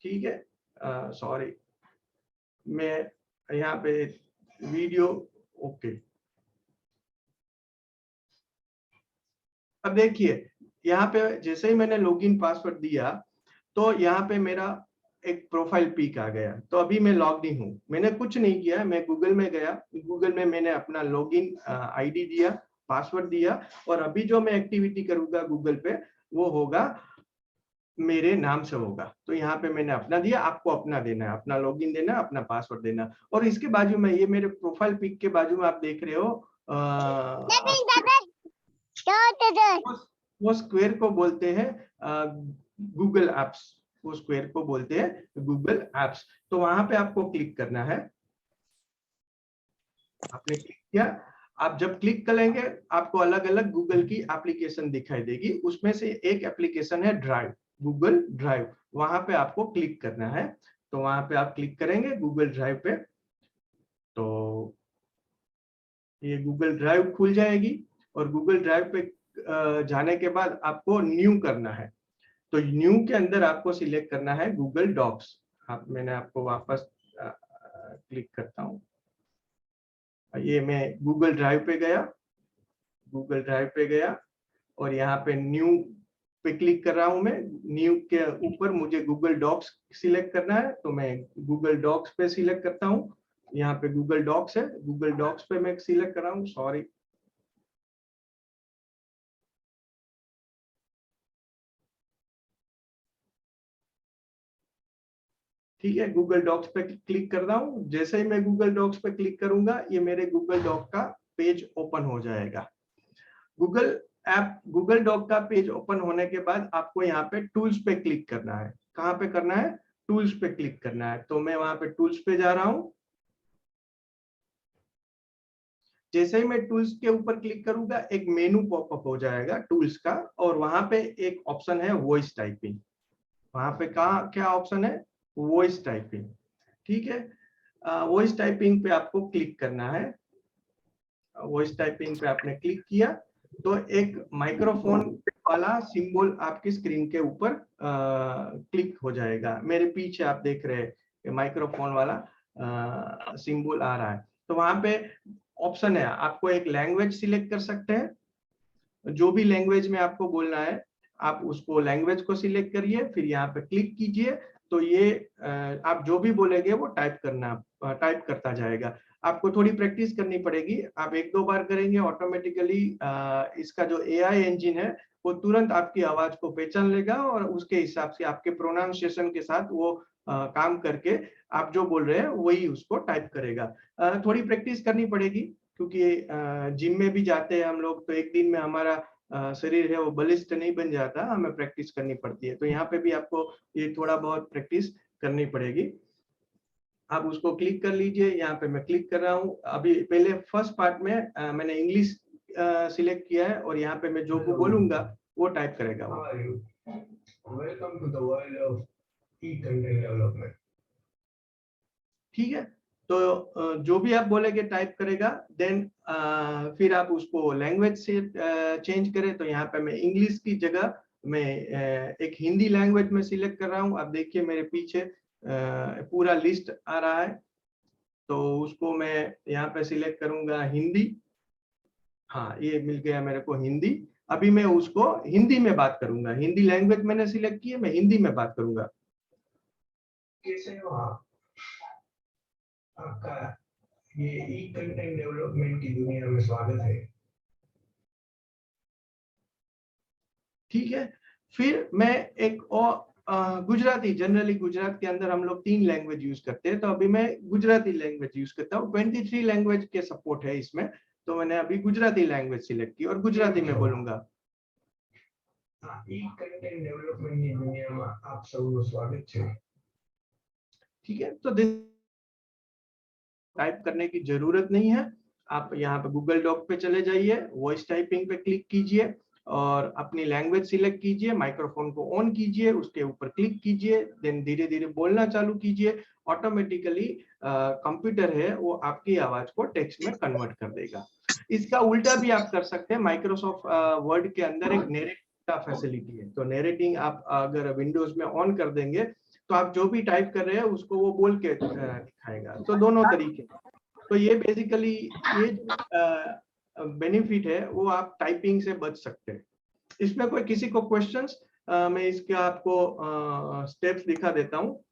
ठीक है। सॉरी, मैं यहाँ पे वीडियो, ओके। अब देखिए यहाँ पे जैसे ही मैंने लॉगिन पासवर्ड दिया तो यहाँ पे मेरा एक प्रोफाइल पिक आ गया। तो अभी मैं लॉग्ड इन हूँ, मैंने कुछ नहीं किया, मैं गूगल में गया, गूगल में मैंने अपना लॉगिन आईडी दिया, पासवर्ड दिया, और अभी जो मैं एक्टिविटी करूंगा गूगल पे वो होगा मेरे नाम से होगा। तो यहाँ पे मैंने अपना दिया, आपको अपना देना है, अपना लॉगिन देना, अपना पासवर्ड देना। और इसके बाजू में ये मेरे प्रोफाइल पिक के बाजू में आप देख रहे हो वो स्क्वायर को बोलते हैं गूगल एप्स, वो स्क्वायर को बोलते हैं गूगल एप्स। तो वहां पे आपको क्लिक करना है। आपने क्लिक किया, आप जब क्लिक करेंगे आपको अलग अलग गूगल की एप्लीकेशन दिखाई देगी, उसमें से एक एप्लीकेशन है ड्राइव, गूगल ड्राइव। वहां पे आपको क्लिक करना है। तो वहां पे आप क्लिक करेंगे गूगल ड्राइव पे, तो ये गूगल ड्राइव खुल जाएगी। और गूगल ड्राइव पे जाने के बाद आपको न्यू करना है। तो न्यू के अंदर आपको सिलेक्ट करना है गूगल डॉक्स। मैंने आपको वापस क्लिक करता हूँ। ये मैं गूगल ड्राइव पे गया, गूगल ड्राइव पे गया और यहाँ पे न्यू पे क्लिक कर रहा हूँ मैं। न्यू के ऊपर मुझे गूगल डॉक्स सिलेक्ट करना है, तो मैं गूगल डॉक्स पे सिलेक्ट करता हूँ। यहाँ पे गूगल डॉक्स है, गूगल डॉक्स पे मैं सिलेक्ट कर रहा हूँ, सॉरी। ठीक है, गूगल डॉक्स पे क्लिक कर रहा हूँ। जैसे ही मैं गूगल डॉक्स पे क्लिक करूंगा ये मेरे गूगल डॉक का पेज ओपन हो जाएगा। गूगल डॉक का पेज ओपन होने के बाद आपको यहाँ पे टूल्स पे क्लिक करना है। कहाँ पे करना है? टूल्स पे क्लिक करना है। तो मैं वहां पे टूल्स पे जा रहा हूँ। जैसे ही मैं टूल्स के ऊपर क्लिक करूंगा एक मेनू पॉपअप हो जाएगा टूल्स का, और वहां पे एक ऑप्शन है वॉइस टाइपिंग। वहां पे क्या ऑप्शन है? Voice typing. ठीक है, वॉइस टाइपिंग पे आपको क्लिक करना है। वॉइस टाइपिंग पे आपने क्लिक किया तो एक माइक्रोफोन वाला सिंबल आपकी स्क्रीन के ऊपर क्लिक हो जाएगा। मेरे पीछे आप देख रहे हैं माइक्रोफोन वाला सिंबल आ रहा है। तो वहां पे ऑप्शन है, आपको एक लैंग्वेज सिलेक्ट कर सकते हैं, जो भी लैंग्वेज में आपको बोलना है आप उसको लैंग्वेज को सिलेक्ट करिए, फिर यहाँ पे क्लिक कीजिए। तो ये आप जो भी बोलेंगे वो टाइप करता जाएगा। आपको थोड़ी प्रैक्टिस करनी पड़ेगी, आप एक दो बार करेंगे ऑटोमेटिकली इसका जो एआई इंजन है वो तुरंत आपकी आवाज को पहचान लेगा और उसके हिसाब से आपके प्रोनाउंसिएशन के साथ वो काम करके आप जो बोल रहे हैं वही उसको टाइप करेगा। थोड़ी प्रैक्टिस करनी पड़ेगी, क्योंकि जिम में भी जाते हैं हम लोग, तो एक दिन में हमारा शरीर है वो बलिष्ठ नहीं बन जाता, हमें प्रैक्टिस करनी पड़ती है। तो यहाँ पे भी आपको ये थोड़ा बहुत प्रैक्टिस करनी पड़ेगी। आप उसको क्लिक कर लीजिए। यहाँ पे मैं क्लिक कर रहा हूँ। अभी पहले फर्स्ट पार्ट में मैंने इंग्लिश सिलेक्ट किया है और यहाँ पे मैं जो बोलूंगा वो टाइप करेगा वो। Welcome to the world of e-content development. ठीक है, तो जो भी आप बोलेंगे टाइप करेगा। देन फिर आप उसको लैंग्वेज से चेंज करें। तो यहाँ पे मैं इंग्लिश की जगह मैं एक हिंदी लैंग्वेज में सिलेक्ट कर रहा हूँ। आप देखिए मेरे पीछे पूरा लिस्ट आ रहा है, तो उसको मैं यहाँ पे सिलेक्ट करूंगा हिंदी। हाँ, ये मिल गया मेरे को हिंदी। अभी मैं उसको हिंदी में बात करूंगा, हिंदी लैंग्वेज मैंने सिलेक्ट की है, मैं हिंदी में बात करूंगा। कैसे हो आप? आपका ये ई कंटेंट डेवलपमेंट की दुनिया में स्वागत है। ठीक है, फिर मैं एक और गुजराती, जनरली गुजरात के अंदर हम लोग 3 लैंग्वेज यूज करते हैं, तो अभी मैं गुजराती लैंग्वेज यूज करता हूँ। 23 लैंग्वेज के सपोर्ट है इसमें, तो मैंने अभी गुजराती लैंग्वेज सिलेक्ट की और गुजराती में बोलूंगा। ई कंटेंट डेवलपमेंट की दुनिया में आप सबको स्वागत है। ठीक है, तो टाइप करने की जरूरत नहीं है। आप यहाँ पे गूगल डॉक पे चले जाइए, वॉइस टाइपिंग पे क्लिक कीजिए और अपनी लैंग्वेज सिलेक्ट कीजिए, माइक्रोफोन को ऑन कीजिए, उसके ऊपर क्लिक कीजिए, देन धीरे धीरे बोलना चालू कीजिए। ऑटोमेटिकली कंप्यूटर है वो आपकी आवाज को टेक्स्ट में कन्वर्ट कर देगा। इसका उल्टा भी आप कर सकते हैं। माइक्रोसॉफ्ट वर्ड के अंदर एक नरेटिंग का फैसिलिटी है, तो नरेटिंग आप अगर विंडोज में ऑन कर देंगे तो आप जो भी टाइप कर रहे हैं उसको वो बोल के दिखाएगा। तो दोनों तरीके। तो ये बेसिकली ये बेनिफिट है, वो आप टाइपिंग से बच सकते हैं। इसमें कोई किसी को क्वेश्चंस? मैं इसके आपको स्टेप्स दिखा देता हूँ।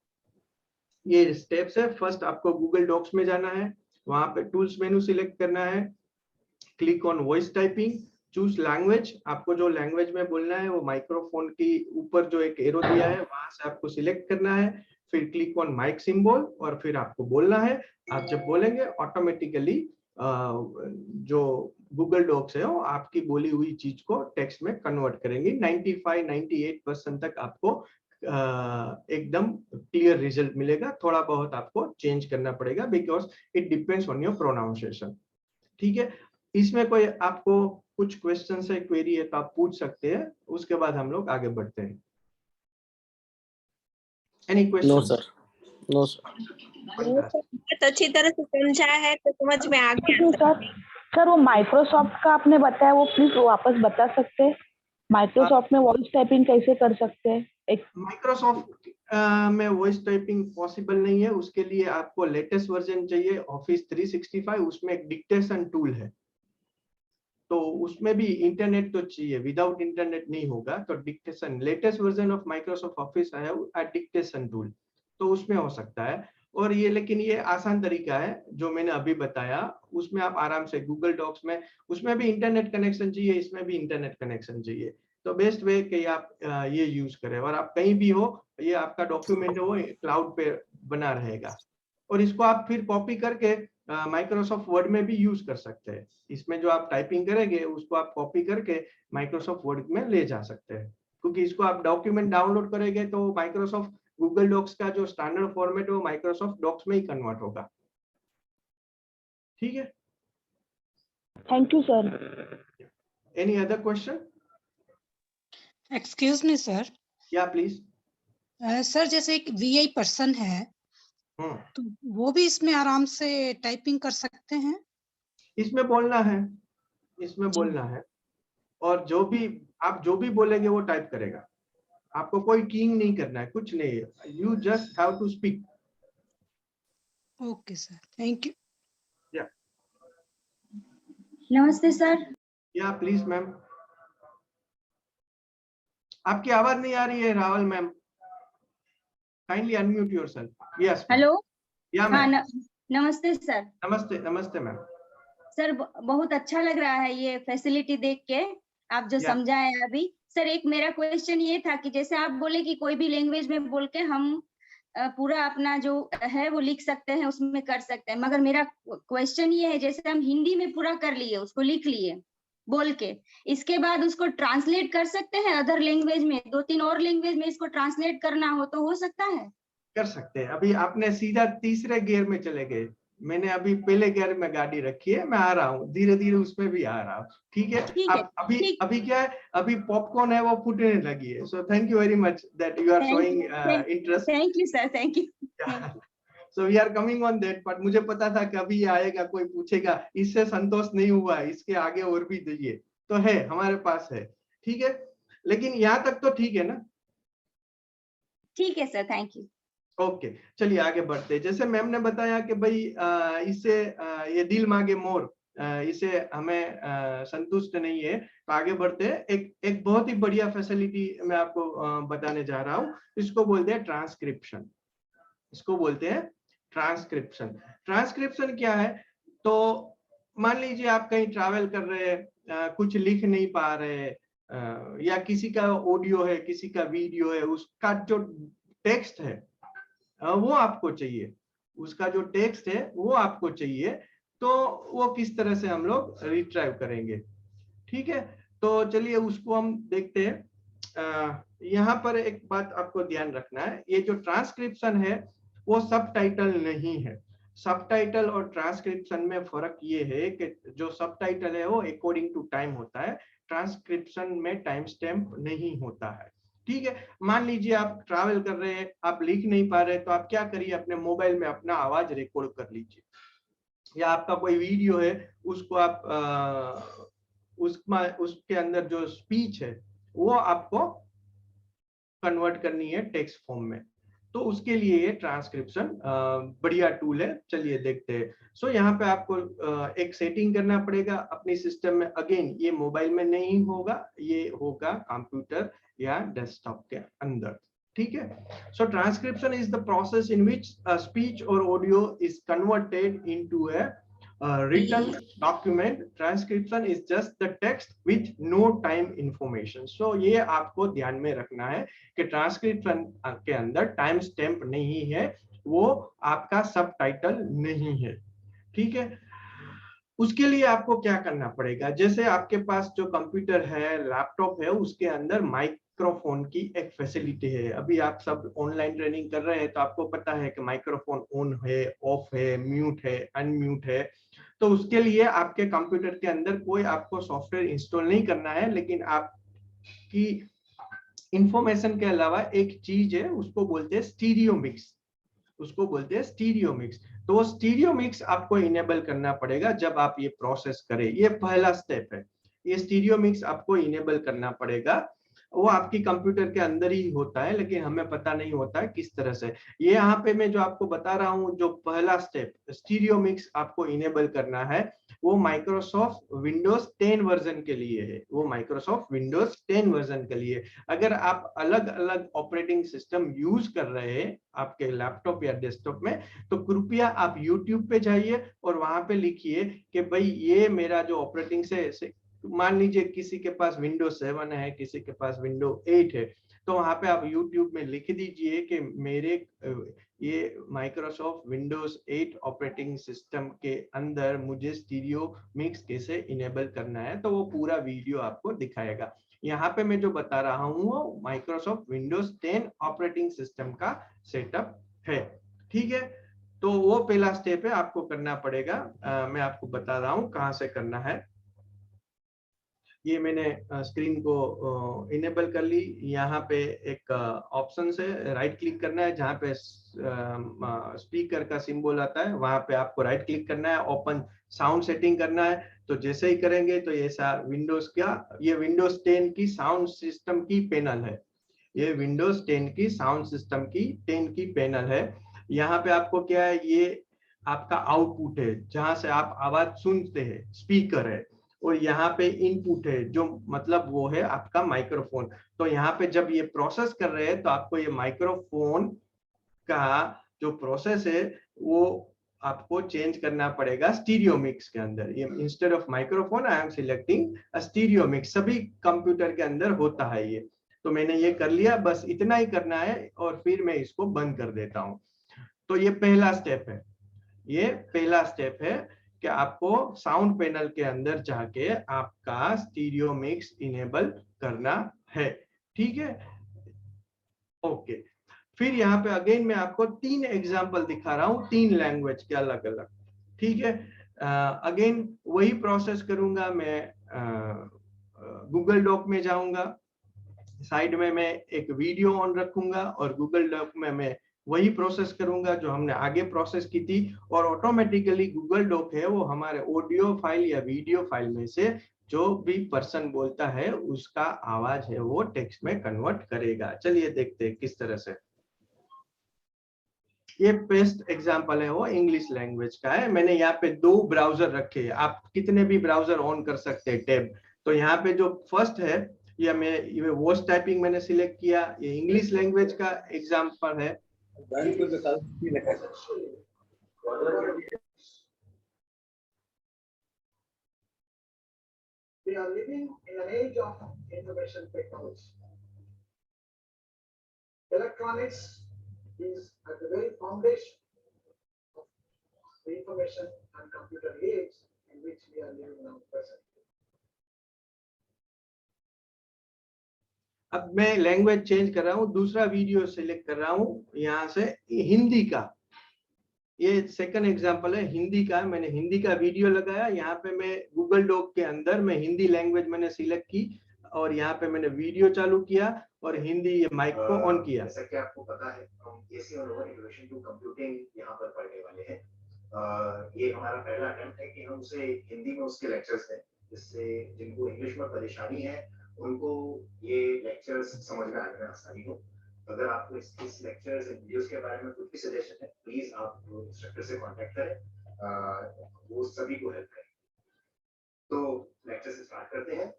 ये स्टेप्स है। फर्स्ट आपको गूगल डॉक्स में जाना है, वहां पे टूल्स मेनू सिलेक्ट करना है, click on voice typing, choose language. आपको जो लैंग्वेज में बोलना है वो माइक्रोफोन की ऊपर जो एक एरो दिया है वहां से आपको सिलेक्ट करना है। फिर क्लिक ऑन माइक सिंबल और फिर आपको बोलना है। आप जब बोलेंगे ऑटोमेटिकली जो गूगल डॉक्स है वो आपकी बोली हुई चीज को टेक्स्ट में कन्वर्ट करेंगे। 95-98% तक आपको एकदम क्लियर रिजल्ट मिलेगा। थोड़ा बहुत आपको चेंज करना पड़ेगा because it depends on your pronunciation. ठीक है, इसमें कोई आपको कुछ क्वेश्चन है, क्वेरी है तो आप पूछ सकते हैं, उसके बाद हम लोग आगे बढ़ते हैं। Any question? No sir, no sir. बहुत अच्छी तरह से समझा है तो समझ में आ गया सर वो माइक्रोसॉफ्ट का आपने बताया, वो प्लीज वापस बता सकते हैं? माइक्रोसॉफ्ट में वॉइस टाइपिंग कैसे कर सकते हैं? एक माइक्रोसॉफ्ट में वॉइस टाइपिंग पॉसिबल नहीं है, उसके लिए आपको लेटेस्ट वर्जन चाहिए ऑफिस 365, उसमें एक डिक्टेशन टूल है, तो उसमें भी इंटरनेट तो चाहिए, विदाउट इंटरनेट नहीं होगा। तो dictation latest version of Microsoft office है डिक्टेशन टूल, तो उसमें हो सकता है। और ये लेकिन ये आसान तरीका है जो मैंने अभी बताया, उसमें आप आराम से गूगल डॉक्स में, उसमें भी इंटरनेट कनेक्शन चाहिए, इसमें भी इंटरनेट कनेक्शन चाहिए, तो बेस्ट वे कि आप ये यूज करें। और आप कहीं भी हो, ये आपका डॉक्यूमेंट है वो क्लाउड पे बना रहेगा, और इसको आप फिर कॉपी करके माइक्रोसॉफ्ट वर्ड में भी यूज कर सकते हैं। इसमें जो आप टाइपिंग करेंगे उसको आप कॉपी करके माइक्रोसॉफ्ट वर्ड में ले जा सकते हैं, क्योंकि इसको आप डॉक्यूमेंट डाउनलोड करेंगे तो माइक्रोसॉफ्ट गूगल डॉक्स का जो स्टैंडर्ड फॉर्मेट है वो माइक्रोसॉफ्ट डॉक्स में ही कन्वर्ट होगा। ठीक है, thank you sir. Any other question? Excuse me sir. या प्लीज। सर जैसे एक वीआई पर्सन है तो वो भी इसमें आराम से टाइपिंग कर सकते हैं? इसमें बोलना है, इसमें बोलना है, और जो भी बोलेंगे वो टाइप करेगा। आपको कोई कीइंग नहीं करना है, कुछ नहीं है, you just have to speak. Okay sir, thank you. या नमस्ते सर। या प्लीज मैम। आपकी आवाज नहीं आ रही है Rawal ma'am, kindly unmute yourself. Yes hello. या हाँ, मैम। नमस्ते सर। नमस्ते, नमस्ते मैम। सर बहुत अच्छा लग रहा है ये फैसिलिटी देख के, आप जो समझाए अभी। सर एक मेरा क्वेश्चन ये था कि जैसे आप बोले कि कोई भी लैंग्वेज में बोल के हम पूरा अपना जो है वो लिख सकते हैं, उसमें कर सकते हैं, मगर मेरा क्वेश्चन ये है जैसे हम हिंदी में पूरा कर लिए, उसको लिख लिए बोल के, इसके बाद उसको ट्रांसलेट कर सकते हैं अदर लैंग्वेज में, 2-3 और लैंग्वेज में इसको ट्रांसलेट करना हो तो हो सकता है? कर सकते हैं। अभी आपने सीधा तीसरे गियर में चले गए, मैंने अभी पहले गियर में गाड़ी रखी है, मैं आ रहा हूँ धीरे धीरे उसमें भी आ रहा हूँ। ठीक है, अभी क्या है, अभी पॉपकॉर्न है वो फूटने लगी है। So thank you very much that you are showing interest. Thank you sir, thank you. So we are coming on that, but मुझे पता था कि अभी आएगा, कोई पूछेगा, इससे संतोष नहीं हुआ, इसके आगे और भी दीजिए, तो है हमारे पास है। ठीक है, लेकिन यहाँ तक तो ठीक है ना? ठीक है सर, थैंक यू। ओके, चलिए आगे बढ़ते हैं। जैसे मैम ने बताया कि भाई इससे ये दिल मांगे मोर, इसे हमें संतुष्ट नहीं है, तो आगे बढ़ते हैं। एक बहुत ही बढ़िया फैसिलिटी मैं आपको बताने जा रहा हूँ, इसको बोलते हैं ट्रांसक्रिप्शन। इसको बोलते हैं ट्रांसक्रिप्शन। ट्रांसक्रिप्शन क्या है, तो मान लीजिए आप कहीं ट्रैवल कर रहे हैं, कुछ लिख नहीं पा रहे, या किसी का ऑडियो है, किसी का वीडियो है, उसका जो टेक्स्ट है वो आपको चाहिए, उसका जो टेक्स्ट है वो आपको चाहिए, तो वो किस तरह से हम लोग रिट्राइव करेंगे। ठीक है, तो चलिए उसको हम देखते हैं। यहाँ पर एक बात आपको ध्यान रखना है, ये जो ट्रांसक्रिप्शन है वो सबटाइटल नहीं है। सबटाइटल और ट्रांसक्रिप्शन में फर्क ये है कि जो सबटाइटल है वो अकॉर्डिंग टू टाइम होता है, ट्रांसक्रिप्शन में टाइम स्टैम्प नहीं होता है। ठीक है, मान लीजिए आप ट्रैवल कर रहे हैं, आप लिख नहीं पा रहे, तो आप क्या करिए, अपने मोबाइल में अपना आवाज रिकॉर्ड कर लीजिए, या आपका कोई वीडियो है उसको आप उसके अंदर जो स्पीच है वो आपको कन्वर्ट करनी है टेक्स्ट फॉर्म में, तो उसके लिए ये ट्रांसक्रिप्शन बढ़िया टूल है। चलिए देखते हैं। सो यहाँ पे आपको एक सेटिंग करना पड़ेगा अपनी सिस्टम में। अगेन ये मोबाइल में नहीं होगा, ये होगा कंप्यूटर या डेस्कटॉप के अंदर। ठीक है, so transcription is the process in which speech और audio is converted into a written document. Transcription is just the text with no time information. So ये आपको ध्यान में रखना है कि ट्रांसक्रिप्शन के अंदर टाइम स्टैम्प नहीं है, वो आपका सबटाइटल नहीं है। ठीक है, उसके लिए आपको क्या करना पड़ेगा, जैसे आपके पास जो कंप्यूटर है, लैपटॉप है, उसके अंदर माइक्रोफोन की एक फैसिलिटी है। अभी आप सब ऑनलाइन ट्रेनिंग कर रहे हैं तो आपको पता है कि माइक्रोफोन ऑन है, ऑफ है, म्यूट है, अनम्यूट है। तो उसके लिए आपके कंप्यूटर के अंदर कोई आपको सॉफ्टवेयर इंस्टॉल नहीं करना है, लेकिन आपकी इंफॉर्मेशन के अलावा एक चीज है, उसको बोलते हैं स्टीरियो मिक्स। उसको बोलते हैं स्टीरियो मिक्स। तो वो स्टीरियो मिक्स आपको इनेबल करना पड़ेगा जब आप ये प्रोसेस करें। ये पहला स्टेप है, ये स्टीरियो मिक्स आपको इनेबल करना पड़ेगा। वो आपकी कंप्यूटर के अंदर ही होता है, लेकिन हमें पता नहीं होता है किस तरह से। ये यहाँ पे मैं जो आपको बता रहा हूँ, जो पहला स्टेप स्टीरियो मिक्स आपको इनेबल करना है, वो माइक्रोसॉफ्ट विंडोज 10 वर्जन के लिए है। वो माइक्रोसॉफ्ट विंडोज 10 वर्जन के लिए। अगर आप अलग अलग ऑपरेटिंग सिस्टम यूज कर रहे हैं आपके लैपटॉप या डेस्कटॉप में, तो कृपया आप यूट्यूब पे जाइए और वहां पे लिखिए कि भाई ये मेरा जो ऑपरेटिंग से मान लीजिए किसी के पास विंडोज 7 है, किसी के पास विंडो 8 है, तो वहां पे आप यूट्यूब में लिख दीजिए कि मेरे ये माइक्रोसॉफ्ट विंडोज 8 ऑपरेटिंग सिस्टम के अंदर मुझे स्टीरियो मिक्स कैसे इनेबल करना है, तो वो पूरा वीडियो आपको दिखाएगा। यहाँ पे मैं जो बता रहा हूँ वो माइक्रोसॉफ्ट विंडोज 10 ऑपरेटिंग सिस्टम का सेटअप है। ठीक है, तो वो पहला स्टेप है, आपको करना पड़ेगा। मैं आपको बता रहा हूँ कहाँ से करना है। ये मैंने स्क्रीन को इनेबल कर ली। यहाँ पे एक ऑप्शन है, राइट क्लिक करना है, जहाँ पे स्पीकर का सिंबल आता है वहां पे आपको राइट क्लिक करना है, ओपन साउंड सेटिंग करना है। तो जैसे ही करेंगे तो ये विंडोज का, ये विंडोज 10 की साउंड सिस्टम की पैनल है। ये विंडोज 10 की साउंड सिस्टम की 10 की पैनल है। यहाँ पे आपको क्या है, ये आपका आउटपुट है जहां से आप आवाज सुनते हैं, स्पीकर है। और यहाँ पे इनपुट है, जो मतलब वो है आपका माइक्रोफोन। तो यहाँ पे जब ये प्रोसेस कर रहे हैं तो आपको ये माइक्रोफोन का जो प्रोसेस है वो आपको चेंज करना पड़ेगा स्टीरियो मिक्स के अंदर। ये instead of microphone I am selecting a stereo mix. सभी कंप्यूटर के अंदर होता है ये। तो मैंने ये कर लिया, बस इतना ही करना है और फिर मैं इसको बंद कर देता हूँ। तो ये पहला स्टेप है, ये पहला स्टेप है कि आपको साउंड पैनल के अंदर जाके आपका स्टीरियो मिक्स इनेबल करना है। ठीक है, ओके। फिर यहाँ पे अगेन मैं आपको 3 एग्जांपल दिखा रहा हूँ, 3 लैंग्वेज के अलग अलग। ठीक है, अगेन वही प्रोसेस करूंगा मैं। गूगल डॉक में जाऊंगा, साइड में मैं एक वीडियो ऑन रखूंगा और गूगल डॉक में मैं वही प्रोसेस करूंगा जो हमने आगे प्रोसेस की थी। और ऑटोमेटिकली गूगल डॉक है वो हमारे ऑडियो फाइल या वीडियो फाइल में से जो भी पर्सन बोलता है उसका आवाज है वो टेक्स्ट में कन्वर्ट करेगा। चलिए देखते हैं किस तरह से। ये बेस्ट एग्जांपल है वो इंग्लिश लैंग्वेज का है। मैंने यहाँ पे 2 ब्राउजर रखे हैं, आप कितने भी ब्राउजर ऑन कर सकते हैं टैब। तो यहाँ पे जो फर्स्ट है, ये वॉइस टाइपिंग मैंने सिलेक्ट किया, ये इंग्लिश लैंग्वेज का एग्जांपल है। We are living in an age of information technology. Electronics is at the very foundation of the information and computer age in which we are living now presently. अब मैं language change कर रहा हूँ, दूसरा video select कर रहा हूँ यहाँ से हिंदी का। ये सेकंड एग्जांपल है हिंदी का। मैंने हिंदी का वीडियो लगाया, यहाँ पे मैं गूगल डॉक के अंदर मैं हिंदी लैंग्वेज मैंने सिलेक्ट की और यहाँ पे मैंने वीडियो चालू किया और हिंदी ये माइक को ऑन किया। जैसा कि आपको पता है हम एसी all over introduction to computing यहाँ पर पढ़ने वाले हैं। ये हमारा पहला अटेम्प्ट है कि हम उसे हिंदी में उसके लेक्चर्स दें, जिससे जिनको इंग्लिश में परेशानी है उनको ये लेक्चर्स समझ में आने में आसानी हो। अगर आपको इस लेक्चर्स एंड वीडियोस के बारे में कुछ भी सजेशन है, प्लीज आप इंस्ट्रक्टर से कांटेक्ट करें, वो सभी को हेल्प करें। तो लेक्चर से स्टार्ट करते हैं।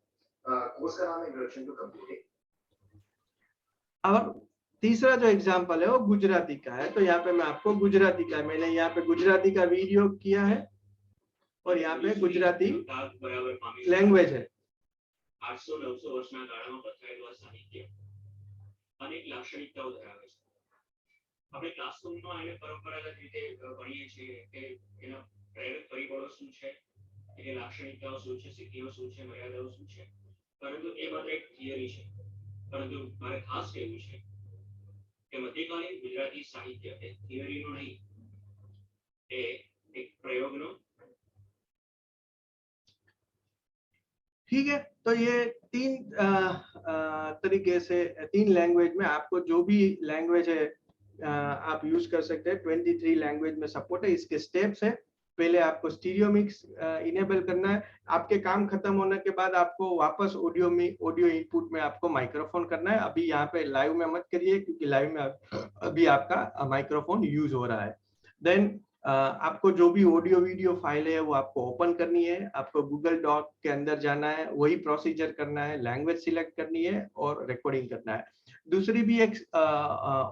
कोर्स का नाम है इंट्रोडक्शन टू कंप्यूटिंग। अब तीसरा जो एग्जांपल है वो गुजराती का है। तो यहाँ पे मैं आपको गुजराती का, मैंने यहाँ पे गुजराती का वीडियो किया है और यहाँ पे गुजराती लैंग्वेज है। 800-900 વર્ષના ગાળામાં પથરાયેલું આ સાહિત્ય અનેક લાક્ષણિકતાઓ ધરાવે છે। આપણે ક્લાસરૂમમાં એને પરંપરાગત રીતે ભણીએ છીએ કે એના પ્રેરક પરિબળો શું છે, એટલે લાક્ષણિકતાઓ શું છે, સિદ્ધિઓ શું છે, મર્યાદાઓ શું છે, પરંતુ એ માત્ર એક થિયરી છે. પરંતુ મારે ખાસ કહેવું છે કે મધ્યકાલીન ગુજરાતી સાહિત્ય એ થિયરીનો નહીં, એ એક પ્રયોગનો. ठीक है, तो ये तीन तरीके से 3 लैंग्वेज में आपको जो भी लैंग्वेज है आप यूज कर सकते हैं। 23 लैंग्वेज में सपोर्ट है। इसके स्टेप्स है, पहले आपको स्टीरियो मिक्स इनेबल करना है। आपके काम खत्म होने के बाद आपको वापस ऑडियो इनपुट में आपको माइक्रोफोन करना है। अभी यहाँ पे लाइव में मत करिए क्योंकि लाइव में अभी आपका माइक्रोफोन यूज हो रहा है। देन आपको जो भी ऑडियो वीडियो फाइल है वो आपको ओपन करनी है। आपको गूगल डॉक के अंदर जाना है, वही प्रोसीजर करना है, लैंग्वेज सिलेक्ट करनी है और रिकॉर्डिंग करना है। दूसरी भी एक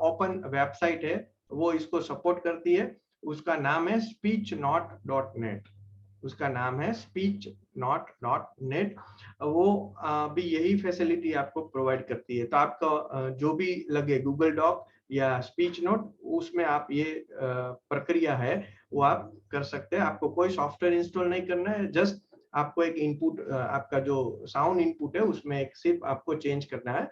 ओपन वेबसाइट है, वो इसको सपोर्ट करती है। उसका नाम है speechnot.net। उसका नाम है speechnot.net। वो भी यही फैसिलिटी आपको प्रोवाइड करती है। तो आपका जो भी लगे गूगल डॉक या स्पीच नोट, उसमें आप ये प्रक्रिया है वो आप कर सकते हैं। आपको कोई सॉफ्टवेयर इंस्टॉल नहीं करना है, जस्ट आपको एक इनपुट, आपका जो साउंड इनपुट है उसमें एक सिर्फ आपको चेंज करना है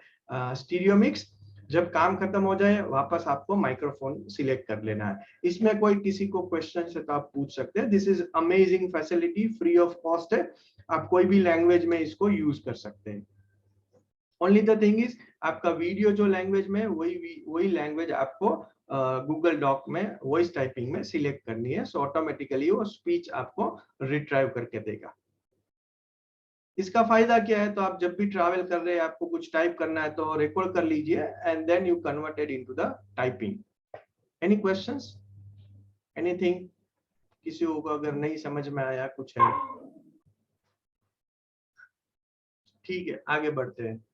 स्टीरियो मिक्स। जब काम खत्म हो जाए वापस आपको माइक्रोफोन सिलेक्ट कर लेना है। इसमें कोई किसी को क्वेश्चन है तो आप पूछ सकते हैं। This is amazing facility, free of cost है। आप कोई भी लैंग्वेज में इसको यूज कर सकते हैं। ओनली द थिंग इज आपका वीडियो जो लैंग्वेज में वही लैंग्वेज आपको गूगल डॉक में वॉइस टाइपिंग में सिलेक्ट करनी है। सो ऑटोमेटिकली वो स्पीच आपको रिट्राइव करके देगा। इसका फायदा क्या है, तो आप जब भी ट्रैवल कर रहे हैं, आपको कुछ टाइप करना है तो रिकॉर्ड कर लीजिए and then you converted into the typing. Any questions, anything? किसी को अगर नहीं समझ में आया कुछ है, ठीक है, आगे बढ़ते हैं।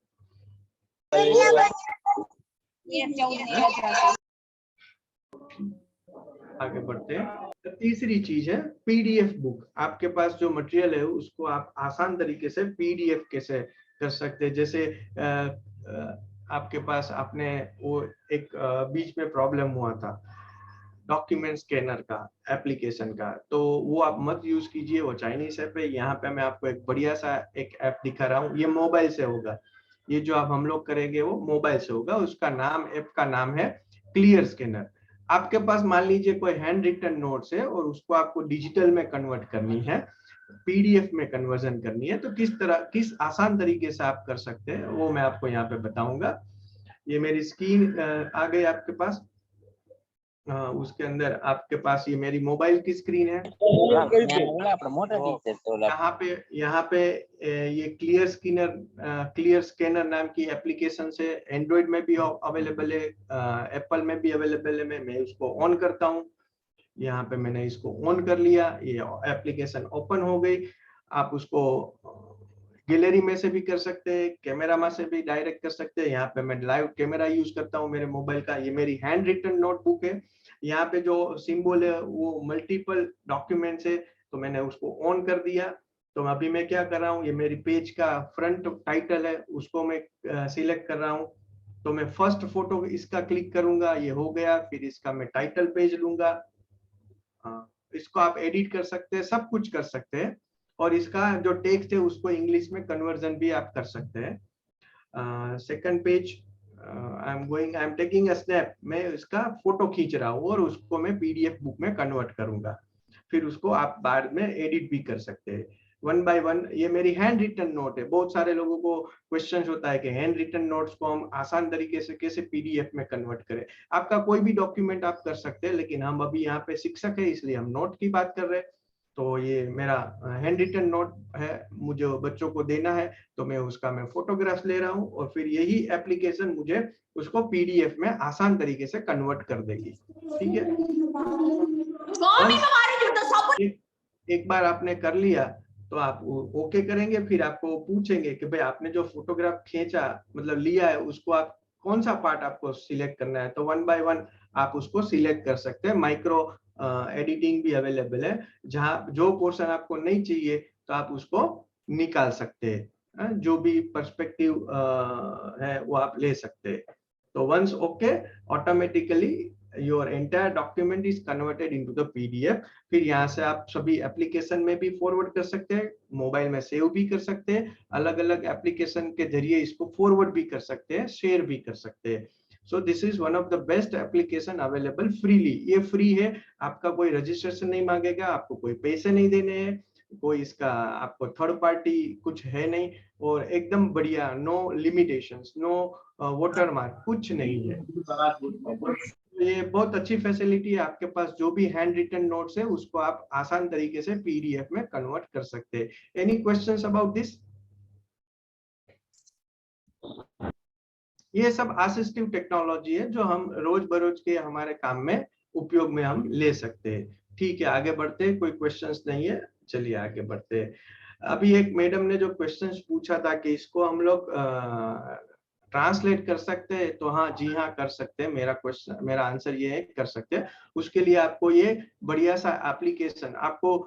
आगे बढ़ते हैं। तो तीसरी चीज है पीडीएफ बुक। आपके पास जो मटेरियल है उसको आप आसान तरीके से पीडीएफ कैसे कर सकते हैं। जैसे आपके पास आपने वो एक बीच में प्रॉब्लम हुआ था डॉक्यूमेंट स्कैनर का एप्लीकेशन का, तो वो आप मत यूज कीजिए, वो चाइनीज ऐप है। यहाँ पे मैं आपको एक बढ़िया सा एक ऐप दिखा रहा हूँ, ये मोबाइल से होगा। ये जो आप हम लोग करेंगे वो मोबाइल से होगा। उसका नाम, ऐप का नाम है क्लियर स्कैनर। आपके पास मान लीजिए कोई हैंड रिटन नोट्स है और उसको आपको डिजिटल में कन्वर्ट करनी है, पीडीएफ में कन्वर्जन करनी है, तो किस आसान तरीके से आप कर सकते हैं वो मैं आपको यहाँ पे बताऊंगा। ये मेरी स्क्रीन आ गई आपके पास। उसके अंदर आपके पास ये मेरी मोबाइल की स्क्रीन है। यहाँ पे ये क्लियर स्कैनर नाम की एप्लीकेशन से एंड्रॉइड में भी अवेलेबल है, एप्पल में भी अवेलेबल है। मैं उसको ऑन करता हूँ। यहाँ पे मैंने इसको ऑन कर लिया, ये एप्लीकेशन ओपन हो गई। आप उसको गैलरी में से भी कर सकते हैं, कैमरा में से भी डायरेक्ट कर सकते हैं। यहाँ पे मैं लाइव कैमरा यूज करता हूँ मेरे मोबाइल का। ये मेरी हैंड रिटन नोटबुक है। यहाँ पे जो सिंबल है वो मल्टीपल डॉक्यूमेंट्स है, तो मैंने उसको ऑन कर दिया। तो अभी मैं क्या कर रहा हूँ, ये मेरी पेज का फ्रंट टाइटल है, उसको मैं सिलेक्ट कर रहा हूँ। तो मैं फर्स्ट फोटो इसका क्लिक करूंगा, ये हो गया। फिर इसका मैं टाइटल पेज लूंगा। इसको आप एडिट कर सकते हैं, सब कुछ कर सकते हैं। और इसका जो टेक्स्ट है उसको इंग्लिश में कन्वर्जन भी आप कर सकते हैं। Second page, I am taking a snap. मैं इसका फोटो खींच रहा हूँ और उसको मैं पीडीएफ बुक में कन्वर्ट करूंगा। फिर उसको आप बाद में एडिट भी कर सकते हैं। वन बाय वन ये मेरी हैंड रिटन नोट है। बहुत सारे लोगों को क्वेश्चन होता है कि हैंड रिटन नोट्स को हम आसान तरीके से कैसे पीडीएफ में कन्वर्ट करें। आपका कोई भी डॉक्यूमेंट आप कर सकते हैं, लेकिन हम अभी यहाँ पे शिक्षक है इसलिए हम नोट की बात कर रहे हैं। तो ये मेरा हैंड रिटन नोट है, मुझे बच्चों को देना है, तो मैं उसका फोटोग्राफ ले रहा हूँ और फिर यही एप्लीकेशन मुझे उसको पीडीएफ में आसान तरीके से कन्वर्ट कर देगी। ठीक है, एक बार आपने कर लिया तो आप ओके करेंगे। फिर आपको पूछेंगे कि भाई आपने जो फोटोग्राफ खींचा मतलब लिया है उसको आप कौन सा पार्ट आपको सिलेक्ट करना है, तो वन बाय वन आप उसको सिलेक्ट कर सकते हैं। माइक्रो एडिटिंग भी अवेलेबल है, जहां जो पोर्शन आपको नहीं चाहिए तो आप उसको निकाल सकते हैं। जो भी पर्सपेक्टिव है वो आप ले सकते हैं। तो once okay, automatically your entire document is converted into the PDF. फिर यहाँ से आप सभी एप्लीकेशन में भी फॉरवर्ड कर सकते हैं, मोबाइल में सेव भी कर सकते हैं, अलग अलग एप्लीकेशन के जरिए इसको फॉरवर्ड भी कर सकते हैं, शेयर भी कर सकते हैं। So this is one of the best application available freely. ये फ्री है, आपका कोई रजिस्ट्रेशन नहीं मांगेगा, आपको कोई पैसे नहीं देने हैं, कोई इसका आपको थर्ड पार्टी कुछ है नहीं, और एकदम बढ़िया, नो लिमिटेशंस, नो वाटरमार्क, कुछ नहीं है। ये बहुत अच्छी फैसिलिटी है। आपके पास जो भी हैंड रिटन नोट्स है उसको आप आसान तरीके से पीडीएफ में कन्वर्ट कर सकते हैं। Any questions about this? ये सब असिस्टिव टेक्नोलॉजी है जो हम रोज बरोज के हमारे काम में उपयोग में हम ले सकते हैं। ठीक है, आगे बढ़ते हैं। कोई क्वेश्चंस नहीं है, चलिए आगे बढ़ते हैं। अभी एक मैडम ने जो क्वेश्चंस पूछा था कि इसको हम लोग ट्रांसलेट कर सकते हैं, तो हाँ जी हाँ कर सकते हैं। मेरा आंसर ये है, कर सकते हैं। उसके लिए आपको ये बढ़िया सा एप्लीकेशन, आपको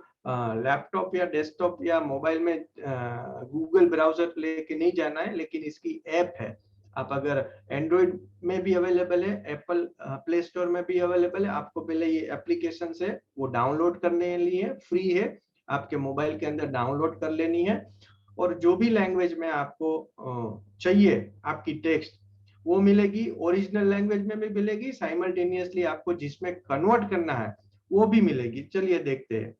लैपटॉप या डेस्कटॉप या मोबाइल में गूगल ब्राउजर लेके नहीं जाना है, लेकिन इसकी ऐप है। आप अगर एंड्रॉइड में भी अवेलेबल है, एप्पल प्ले स्टोर में भी अवेलेबल है। आपको पहले ये एप्लीकेशन से वो डाउनलोड करने के लिए फ्री है, आपके मोबाइल के अंदर डाउनलोड कर लेनी है, और जो भी लैंग्वेज में आपको चाहिए आपकी टेक्स्ट वो मिलेगी। ओरिजिनल लैंग्वेज में भी मिलेगी, साइमल्टेनियसली आपको जिसमें कन्वर्ट करना है वो भी मिलेगी। चलिए देखते हैं।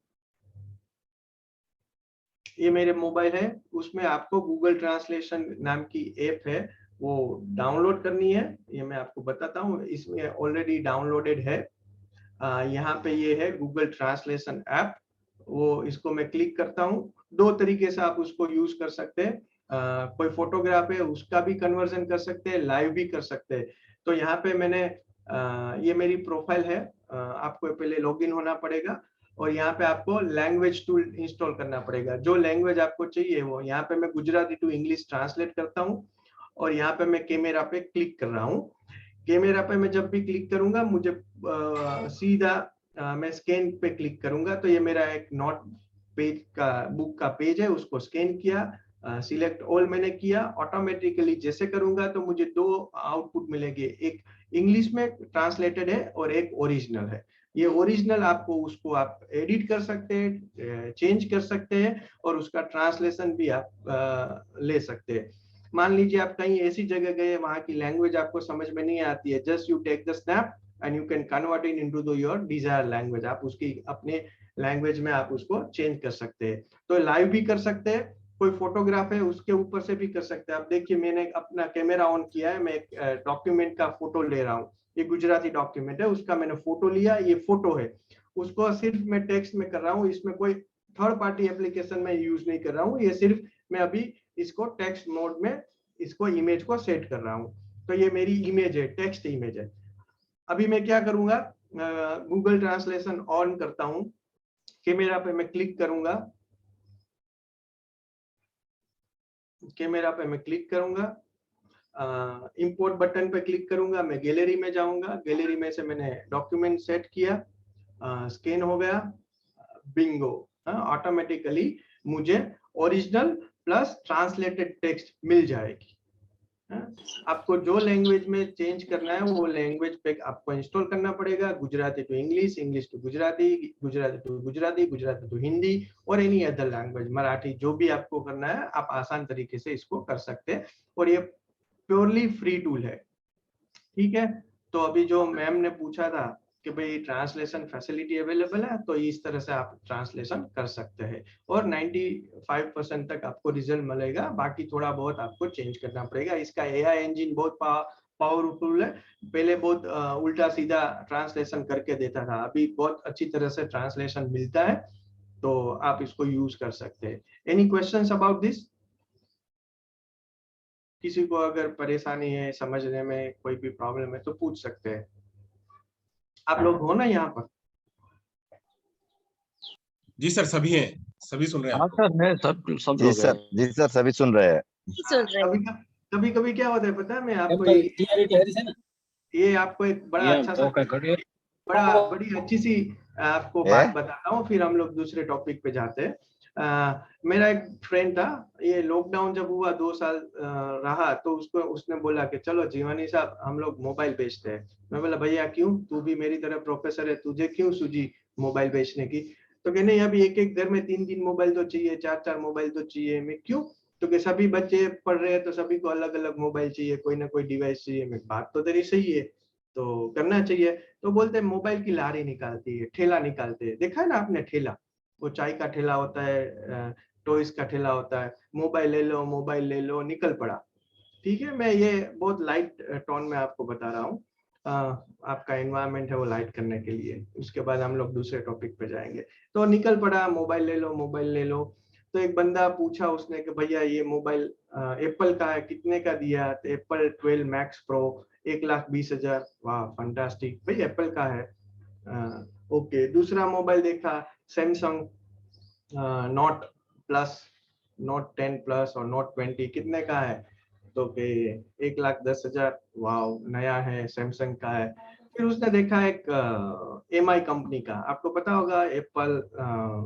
ये मेरे मोबाइल है, उसमें आपको गूगल ट्रांसलेशन नाम की ऐप है, वो डाउनलोड करनी है। ये मैं आपको बताता हूँ, इसमें ऑलरेडी डाउनलोडेड है। यहाँ पे ये है गूगल ट्रांसलेशन ऐप, वो इसको मैं क्लिक करता हूँ। दो तरीके से आप उसको यूज कर सकते हैं। कोई फोटोग्राफ है उसका भी कन्वर्जन कर सकते हैं, लाइव भी कर सकते हैं। तो यहाँ पे मैंने ये मेरी प्रोफाइल है, आपको पहले लॉगिन होना पड़ेगा, और यहाँ पे आपको लैंग्वेज टूल इंस्टॉल करना पड़ेगा। जो लैंग्वेज आपको चाहिए वो, यहाँ पे मैं गुजराती टू इंग्लिश ट्रांसलेट करता हूँ, और यहाँ पे मैं कैमरा पे क्लिक कर रहा हूँ। कैमरा पे मैं जब भी क्लिक करूंगा, मुझे सीधा मैं स्कैन पे क्लिक करूंगा, तो ये मेरा एक नोट पेज का बुक का पेज है, उसको स्कैन किया, सिलेक्ट ऑल मैंने किया। ऑटोमेटिकली जैसे करूंगा तो मुझे दो आउटपुट मिलेंगे, एक इंग्लिश में ट्रांसलेटेड है और एक ओरिजिनल है। ये ओरिजिनल आपको उसको आप एडिट कर सकते हैं, चेंज कर सकते हैं, और उसका ट्रांसलेशन भी आप ले सकते हैं। मान लीजिए आप कहीं ऐसी जगह गए, वहां की लैंग्वेज आपको समझ में नहीं आती है, just you take the snap and you can convert it into your desire language. आप उसकी अपने लैंग्वेज में आप उसको चेंज कर सकते हैं। तो लाइव भी कर सकते हैं, कोई फोटोग्राफ है उसके ऊपर से भी कर सकते हैं। आप देखिए, मैंने अपना कैमरा ऑन किया है, मैं एक डॉक्यूमेंट का फोटो ले रहा हूँ। ये गुजराती डॉक्यूमेंट है, उसका मैंने फोटो लिया, ये फोटो है, उसको सिर्फ मैं टेक्स्ट में कर रहा हूँ। इसमें कोई थर्ड पार्टी एप्लीकेशन में यूज नहीं कर रहा हूँ, ये सिर्फ मैं अभी इसको टेक्स्ट मोड में इसको इमेज को सेट कर रहा हूँ। तो ये मेरी इमेज है, टेक्स्ट इमेज है। अभी मैं क्या करूंगा, गूगल ट्रांसलेशन ऑन करता हूँ, कैमरा पे मैं क्लिक करूंगा, कैमरा पे मैं क्लिक करूंगा, इंपोर्ट बटन पे क्लिक करूंगा, मैं गैलरी में जाऊंगा, गैलरी में से मैंने डॉक्यूमेंट सेट किया, स्कैन हो गया, बिंगो, ऑटोमेटिकली मुझे ओरिजिनल प्लस ट्रांसलेटेड टेक्स्ट मिल जाएगी। आपको जो लैंग्वेज में चेंज करना है वो लैंग्वेज पे आपको इंस्टॉल करना पड़ेगा। Gujarati to English, English to Gujarati, Gujarati to Gujarati, Gujarati to Hindi, और एनी अदर लैंग्वेज, मराठी, जो भी आपको करना है आप आसान तरीके से इसको कर सकते हैं। और ये प्योरली फ्री टूल है, ठीक है। तो अभी जो मैम ने पूछा था कि भाई ट्रांसलेशन फैसिलिटी अवेलेबल है, तो इस तरह से आप ट्रांसलेशन कर सकते हैं, और 95% तक आपको रिजल्ट मिलेगा। बाकी थोड़ा बहुत आपको चेंज करना पड़ेगा। इसका एआई इंजन बहुत पावरफुल है। पहले बहुत उल्टा सीधा ट्रांसलेशन करके देता था, अभी बहुत अच्छी तरह से ट्रांसलेशन मिलता है, तो आप इसको यूज कर सकते हैं। Any questions about this? किसी को अगर परेशानी है, समझने में कोई भी प्रॉब्लम है तो पूछ सकते हैं। आप लोग हो ना यहाँ पर? जी सर, सभी हैं, सभी सुन रहे हैं। हाँ सर, मैं सब जी सर सभी सुन रहे हैं। कभी कभी क्या होता है पता है, मैं आपको ये आपको एक बड़ा अच्छा सा बड़ी अच्छी सी आपको बात बताता हूँ, फिर हम लोग दूसरे टॉपिक पे जाते हैं। मेरा एक फ्रेंड था, ये लॉकडाउन जब हुआ 2 साल रहा, तो उसने बोला कि चलो जीवानी साहब हम लोग मोबाइल बेचते हैं। मैं बोला भैया क्यों, तू भी मेरी तरह प्रोफेसर है, तुझे क्यों सूझी मोबाइल बेचने की? तो कहे नहीं, अभी एक घर में 3 मोबाइल तो चाहिए, 4 मोबाइल तो चाहिए। मैं क्यों? तो कि सभी बच्चे पढ़ रहे हैं तो सभी को अलग अलग मोबाइल चाहिए, कोई ना कोई डिवाइस चाहिए। मैं बात तो तेरी सही है, तो करना चाहिए। तो बोलते मोबाइल की लारी निकालती है, ठेला निकालते हैं। देखा है ना आपने ठेला, वो चाय का ठेला होता है, टॉयज का ठेला होता है, मोबाइल ले लो, निकल पड़ा। ठीक है, मैं ये बहुत लाइट टोन में आपको बता रहा हूँ, आपका एनवायरनमेंट है वो लाइट करने के लिए। उसके बाद हम लोग दूसरे टॉपिक पे जाएंगे। तो निकल पड़ा, मोबाइल ले लो। तो एक बंदा पूछा उसने कि भैया ये मोबाइल एप्पल का है, कितने का दिया? तो एप्पल 12 मैक्स प्रो 1,20,000। वाह फंटास्टिक, भाई एप्पल का है। ओके, दूसरा मोबाइल देखा, Samsung note plus, note 10 plus और नोट 20, कितने का है? तो के 1,10,000। वाओ, नया है, सैमसंग का है। फिर उसने देखा एक MI कंपनी का, आपको पता होगा Apple,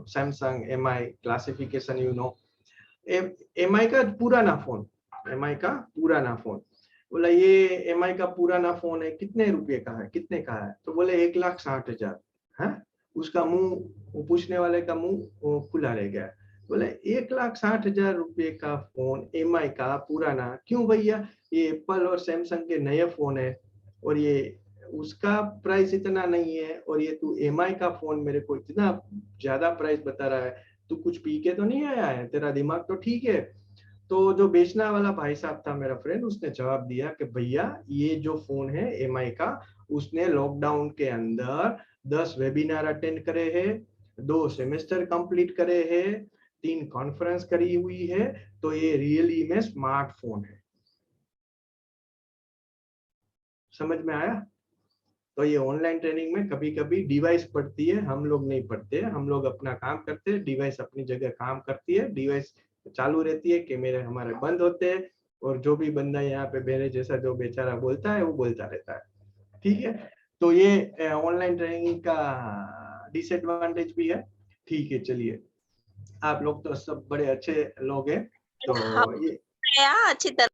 Samsung, MI classification, you know. MI का पुराना फोन, MI का पुराना फोन। बोला ये MI का पुराना फोन है, कितने रुपए का है, कितने का है? तो बोले 1,60,000 है। उसका मुंह, पूछने वाले का मुंह खुला रह गया। बोले 1,60,000 रुपए का फोन, MI का पुराना, क्यों भैया? ये एप्पल और सैमसंग के नए फोन है और ये उसका प्राइस इतना नहीं है, और ये तू MI का फोन मेरे को इतना ज्यादा प्राइस बता रहा है। तू कुछ पी के तो नहीं आया है? तेरा दिमाग तो ठीक है? तो जो बेचने वाला भाई साहब था, मेरा फ्रेंड, उसने जवाब दिया कि भैया ये जो फोन है MI का, उसने लॉकडाउन के अंदर 10 वेबिनार अटेंड करे हैं, 2 सेमेस्टर कंप्लीट करे हैं, 3 कॉन्फ्रेंस करी हुई है, तो ये रियली में स्मार्टफोन है। समझ में आया? तो ये ऑनलाइन ट्रेनिंग में कभी कभी डिवाइस पढ़ती है, हम लोग नहीं पढ़ते, हम लोग अपना काम करते हैं, डिवाइस अपनी जगह काम करती है, डिवाइस चालू रहती है, कैमरे हमारे बंद होते हैं, और जो भी बंदा यहाँ पे मेरे जैसा जो बेचारा बोलता है वो बोलता रहता है। ठीक है, तो ये ऑनलाइन ट्रेनिंग का डिसएडवांटेज भी है। ठीक है, चलिए, आप लोग तो सब बड़े अच्छे लोग हैं, तो ये अच्छी तरह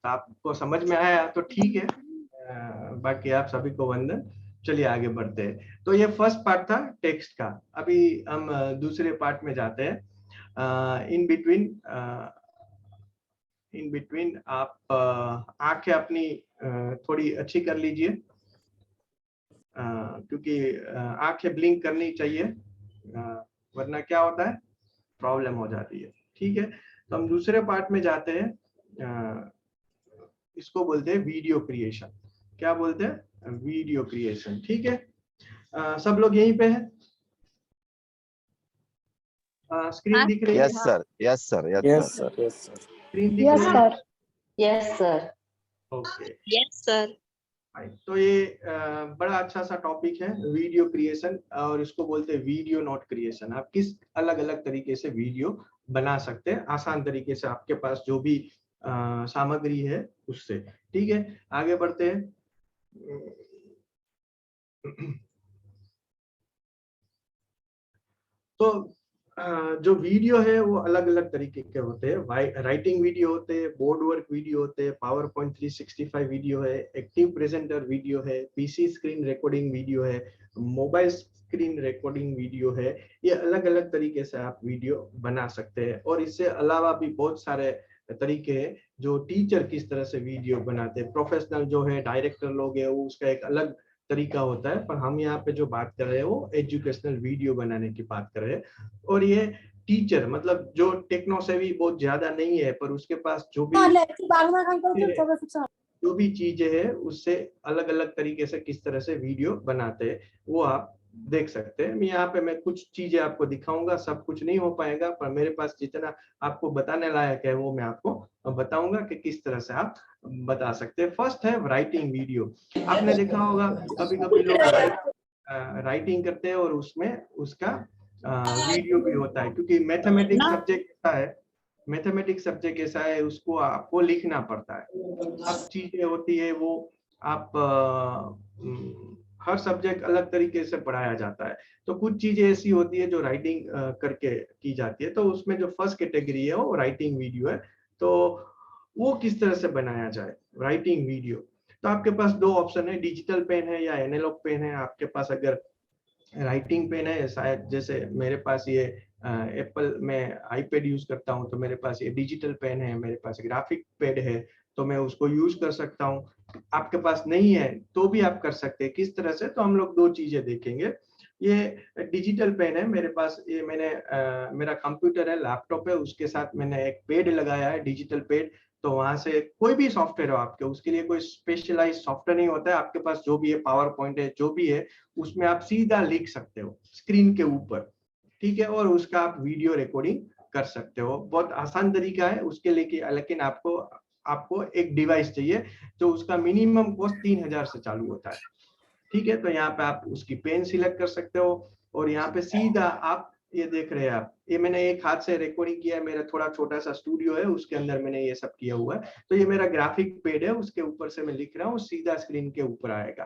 आपको समझ में आया तो ठीक है। बाकी आप सभी को वंदन। चलिए आगे बढ़ते हैं। तो ये फर्स्ट पार्ट था टेक्स्ट का। अभी हम दूसरे पार्ट में जाते हैं। इन बिटवीन आप आंखें अपनी थोड़ी अच्छी कर लीजिए, क्योंकि आंखें ब्लिंक करनी चाहिए, वरना क्या होता है, प्रॉब्लम हो जाती है। ठीक है, तो हम दूसरे पार्ट में जाते हैं। इसको बोलते हैं वीडियो क्रिएशन। क्या बोलते हैं? Video creation. ठीक है, सब लोग यहीं पे हैं? स्क्रीन दिख रही है? Yes sir, yes sir, yes sir, yes sir, screen दिख रही है? Yes sir. Okay, yes sir. तो ये बड़ा अच्छा सा टॉपिक है, वीडियो क्रिएशन, और इसको बोलते हैं वीडियो नोट क्रिएशन। आप किस अलग अलग तरीके से वीडियो बना सकते हैं, आसान तरीके से, आपके पास जो भी सामग्री है उससे। ठीक है, आगे बढ़ते हैं। तो जो वीडियो है वो अलग अलग तरीके के होते हैं। राइटिंग वीडियो होते हैं, बोर्ड वर्क वीडियो होते हैं, पावर पॉइंट 365 वीडियो है, एक्टिव प्रेजेंटर वीडियो है, पीसी स्क्रीन रिकॉर्डिंग वीडियो है, मोबाइल स्क्रीन रिकॉर्डिंग वीडियो है। ये अलग अलग तरीके से आप वीडियो बना सकते हैं। और इससे अलावा भी बहुत सारे तरीके हैं जो टीचर किस तरह से वीडियो बनाते हैं। प्रोफेशनल जो है, डायरेक्टर लोग है, वो उसका एक अलग तरीका होता है, पर हम यहाँ पे जो बात कर रहे हैं वो एजुकेशनल वीडियो बनाने की बात कर रहे हैं। और ये टीचर मतलब जो टेक्नो से भी बहुत ज्यादा नहीं है, पर उसके पास जो भी चीजें है उससे अलग अलग तरीके से किस तरह से वीडियो बनाते हैं वो आप देख सकते हैं। मैं कुछ चीजें आपको दिखाऊंगा, सब कुछ नहीं हो पाएगा, पर मेरे पास जितना आपको बताने लायक है वो मैं आपको बताऊंगा कि किस तरह से आप बता सकते हैं। फर्स्ट है राइटिंग वीडियो। आपने देखा होगा कभी कभी लोग राइटिंग करते हैं और उसमें उसका वीडियो भी होता है, क्योंकि मैथमेटिक्स सब्जेक्ट ऐसा है, उसको आपको लिखना पड़ता है। अब चीजें होती है वो आप हर सब्जेक्ट अलग तरीके से पढ़ाया जाता है। तो कुछ चीजें ऐसी होती है जो राइटिंग करके की जाती है, तो उसमें जो फर्स्ट कैटेगरी है वो राइटिंग वीडियो है। तो वो किस तरह से बनाया जाए राइटिंग वीडियो, तो आपके पास दो ऑप्शन है, डिजिटल पेन है या एनालॉग पेन है। आपके पास अगर राइटिंग पेन है, शायद जैसे मेरे पास ये एप्पल में आईपैड यूज करता हूँ, तो मेरे पास ये डिजिटल पेन है, मेरे पास ग्राफिक पैड है, तो मैं उसको यूज कर सकता हूँ। आपके पास नहीं है तो भी आप कर सकते हैं। किस तरह से, तो हम लोग दो चीजें देखेंगे। ये डिजिटल पेन है मेरे पास, ये मैंने मेरा कंप्यूटर है, लैपटॉप है, उसके साथ मैंने एक पेड लगाया है, डिजिटल पेड। तो वहां से कोई भी सॉफ्टवेयर हो आपके, उसके लिए कोई स्पेशलाइज सॉफ्टवेयर नहीं होता है। आपके पास जो भी है, पावर पॉइंट है, जो भी है, उसमें आप सीधा लिख सकते हो स्क्रीन के ऊपर, ठीक है, और उसका आप वीडियो रिकॉर्डिंग कर सकते हो। बहुत आसान तरीका है उसके लिए, लेकिन आपको एक डिवाइस चाहिए जो उसका मिनिमम कॉस्ट 3000 से चालू होता है, ठीक है। तो यहाँ पे आप उसकी पेन सिलेक्ट कर सकते हो और यहाँ पे सीधा आप ये देख रहे हैं आप, ये मैंने एक हाथ से रिकॉर्डिंग किया है, मेरा थोड़ा छोटा सा स्टूडियो है, उसके अंदर मैंने ये सब किया हुआ है। तो ये मेरा ग्राफिक पेड है, उसके ऊपर से मैं लिख रहा हूँ, सीधा स्क्रीन के ऊपर आएगा,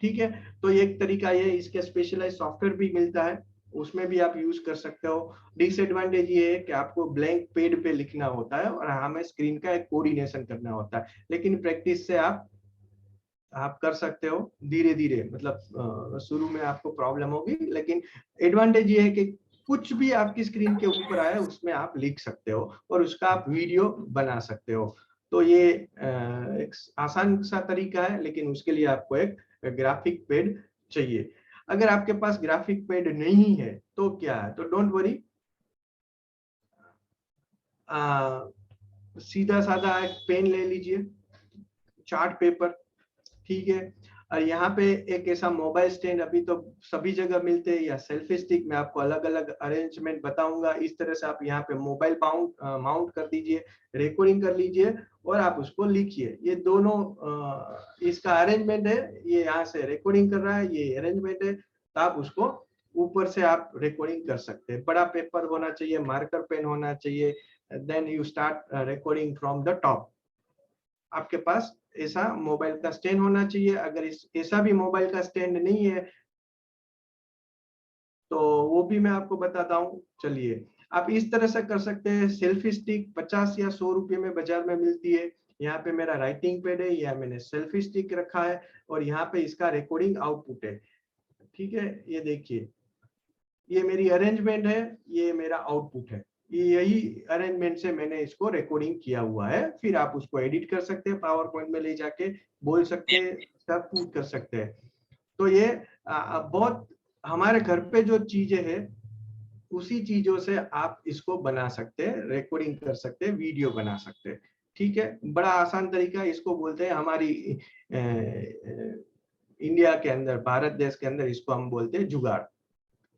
ठीक है। तो एक तरीका ये, इसके स्पेशलाइज सॉफ्टवेयर भी मिलता है, उसमें भी आप यूज कर सकते हो। डिसएडवांटेज ये है कि आपको ब्लैंक पेड पे लिखना होता है और हमें स्क्रीन का एक कोऑर्डिनेशन करना होता है, लेकिन प्रैक्टिस से आप कर सकते हो धीरे धीरे। मतलब शुरू में आपको प्रॉब्लम होगी, लेकिन एडवांटेज ये है कि कुछ भी आपकी स्क्रीन के ऊपर आए उसमें आप लिख सकते हो और उसका आप वीडियो बना सकते हो। तो ये एक आसान सा तरीका है, लेकिन उसके लिए आपको एक ग्राफिक पैड चाहिए। अगर आपके पास ग्राफिक पैड नहीं है तो क्या है, तो डोंट वरी, सीधा साधा एक पेन ले लीजिए, चार्ट पेपर, ठीक है। और यहाँ पे एक ऐसा मोबाइल स्टैंड अभी तो सभी जगह मिलते हैं, या सेल्फी स्टिक, मैं आपको अलग अलग अरेंजमेंट बताऊंगा। इस तरह से आप यहाँ पे मोबाइल माउंट कर दीजिए, रिकॉर्डिंग कर लीजिए और आप उसको लिखिए। ये दोनों इसका अरेंजमेंट है, ये यहाँ से रिकॉर्डिंग कर रहा है, ये अरेंजमेंट है, तो आप उसको ऊपर से आप रिकॉर्डिंग कर सकते हैं। बड़ा पेपर होना चाहिए, मार्कर पेन होना चाहिए, then you start recording from the top. आपके पास ऐसा मोबाइल का स्टैंड होना चाहिए। अगर ऐसा भी मोबाइल का स्टैंड नहीं है तो वो भी मैं आपको बताता हूँ। चलिए, आप इस तरह से कर सकते हैं। सेल्फी स्टिक 50 या 100 रुपये में बाजार में मिलती है। यहाँ पे मेरा राइटिंग पैड है, या मैंने सेल्फी स्टिक रखा है और यहाँ पे इसका रिकॉर्डिंग आउटपुट है, ठीक है। ये देखिए, ये मेरी अरेंजमेंट है, ये मेरा आउटपुट है। यही अरेंजमेंट से मैंने इसको रिकॉर्डिंग किया हुआ है। फिर आप उसको एडिट कर सकते हैं, पावर पॉइंट में ले जाके बोल सकते हैं, सब कुछ कर सकते हैं। तो ये बहुत हमारे घर पे जो चीजें हैं उसी चीजों से आप इसको बना सकते हैं, रिकॉर्डिंग कर सकते हैं, वीडियो बना सकते हैं, ठीक है। बड़ा आसान तरीका, इसको बोलते हैं हमारी इंडिया के अंदर, भारत देश के अंदर इसको हम बोलते हैं जुगाड़,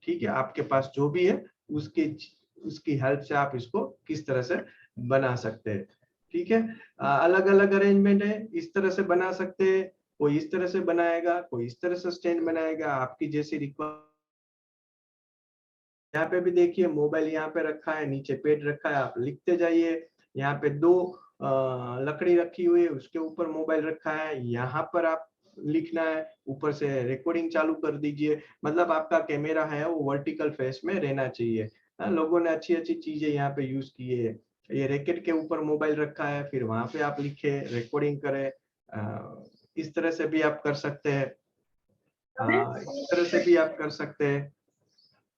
ठीक है। आपके पास जो भी है उसकी हेल्प से आप इसको किस तरह से बना सकते हैं, ठीक है। अलग अलग अरेंजमेंट है, इस तरह से बना सकते हैं, कोई इस तरह से बनाएगा, कोई इस तरह से स्टैंड बनाएगा, आपकी जैसी रिक्वायरमेंट। यहाँ पे भी देखिए, मोबाइल यहाँ पे रखा है, नीचे पेड रखा है, आप लिखते जाइए। यहाँ पे दो लकड़ी रखी हुई है, उसके ऊपर मोबाइल रखा है, यहाँ पर आप लिखना है, ऊपर से रिकॉर्डिंग चालू कर दीजिए। मतलब आपका कैमरा है वो वर्टिकल फेस में रहना चाहिए। लोगों ने अच्छी अच्छी चीजें यहाँ पे यूज की है। ये रैकेट के ऊपर मोबाइल रखा है, फिर वहां पे आप लिखे, रिकॉर्डिंग करें। इस तरह से भी आप कर सकते हैं, इस तरह से भी आप कर सकते हैं,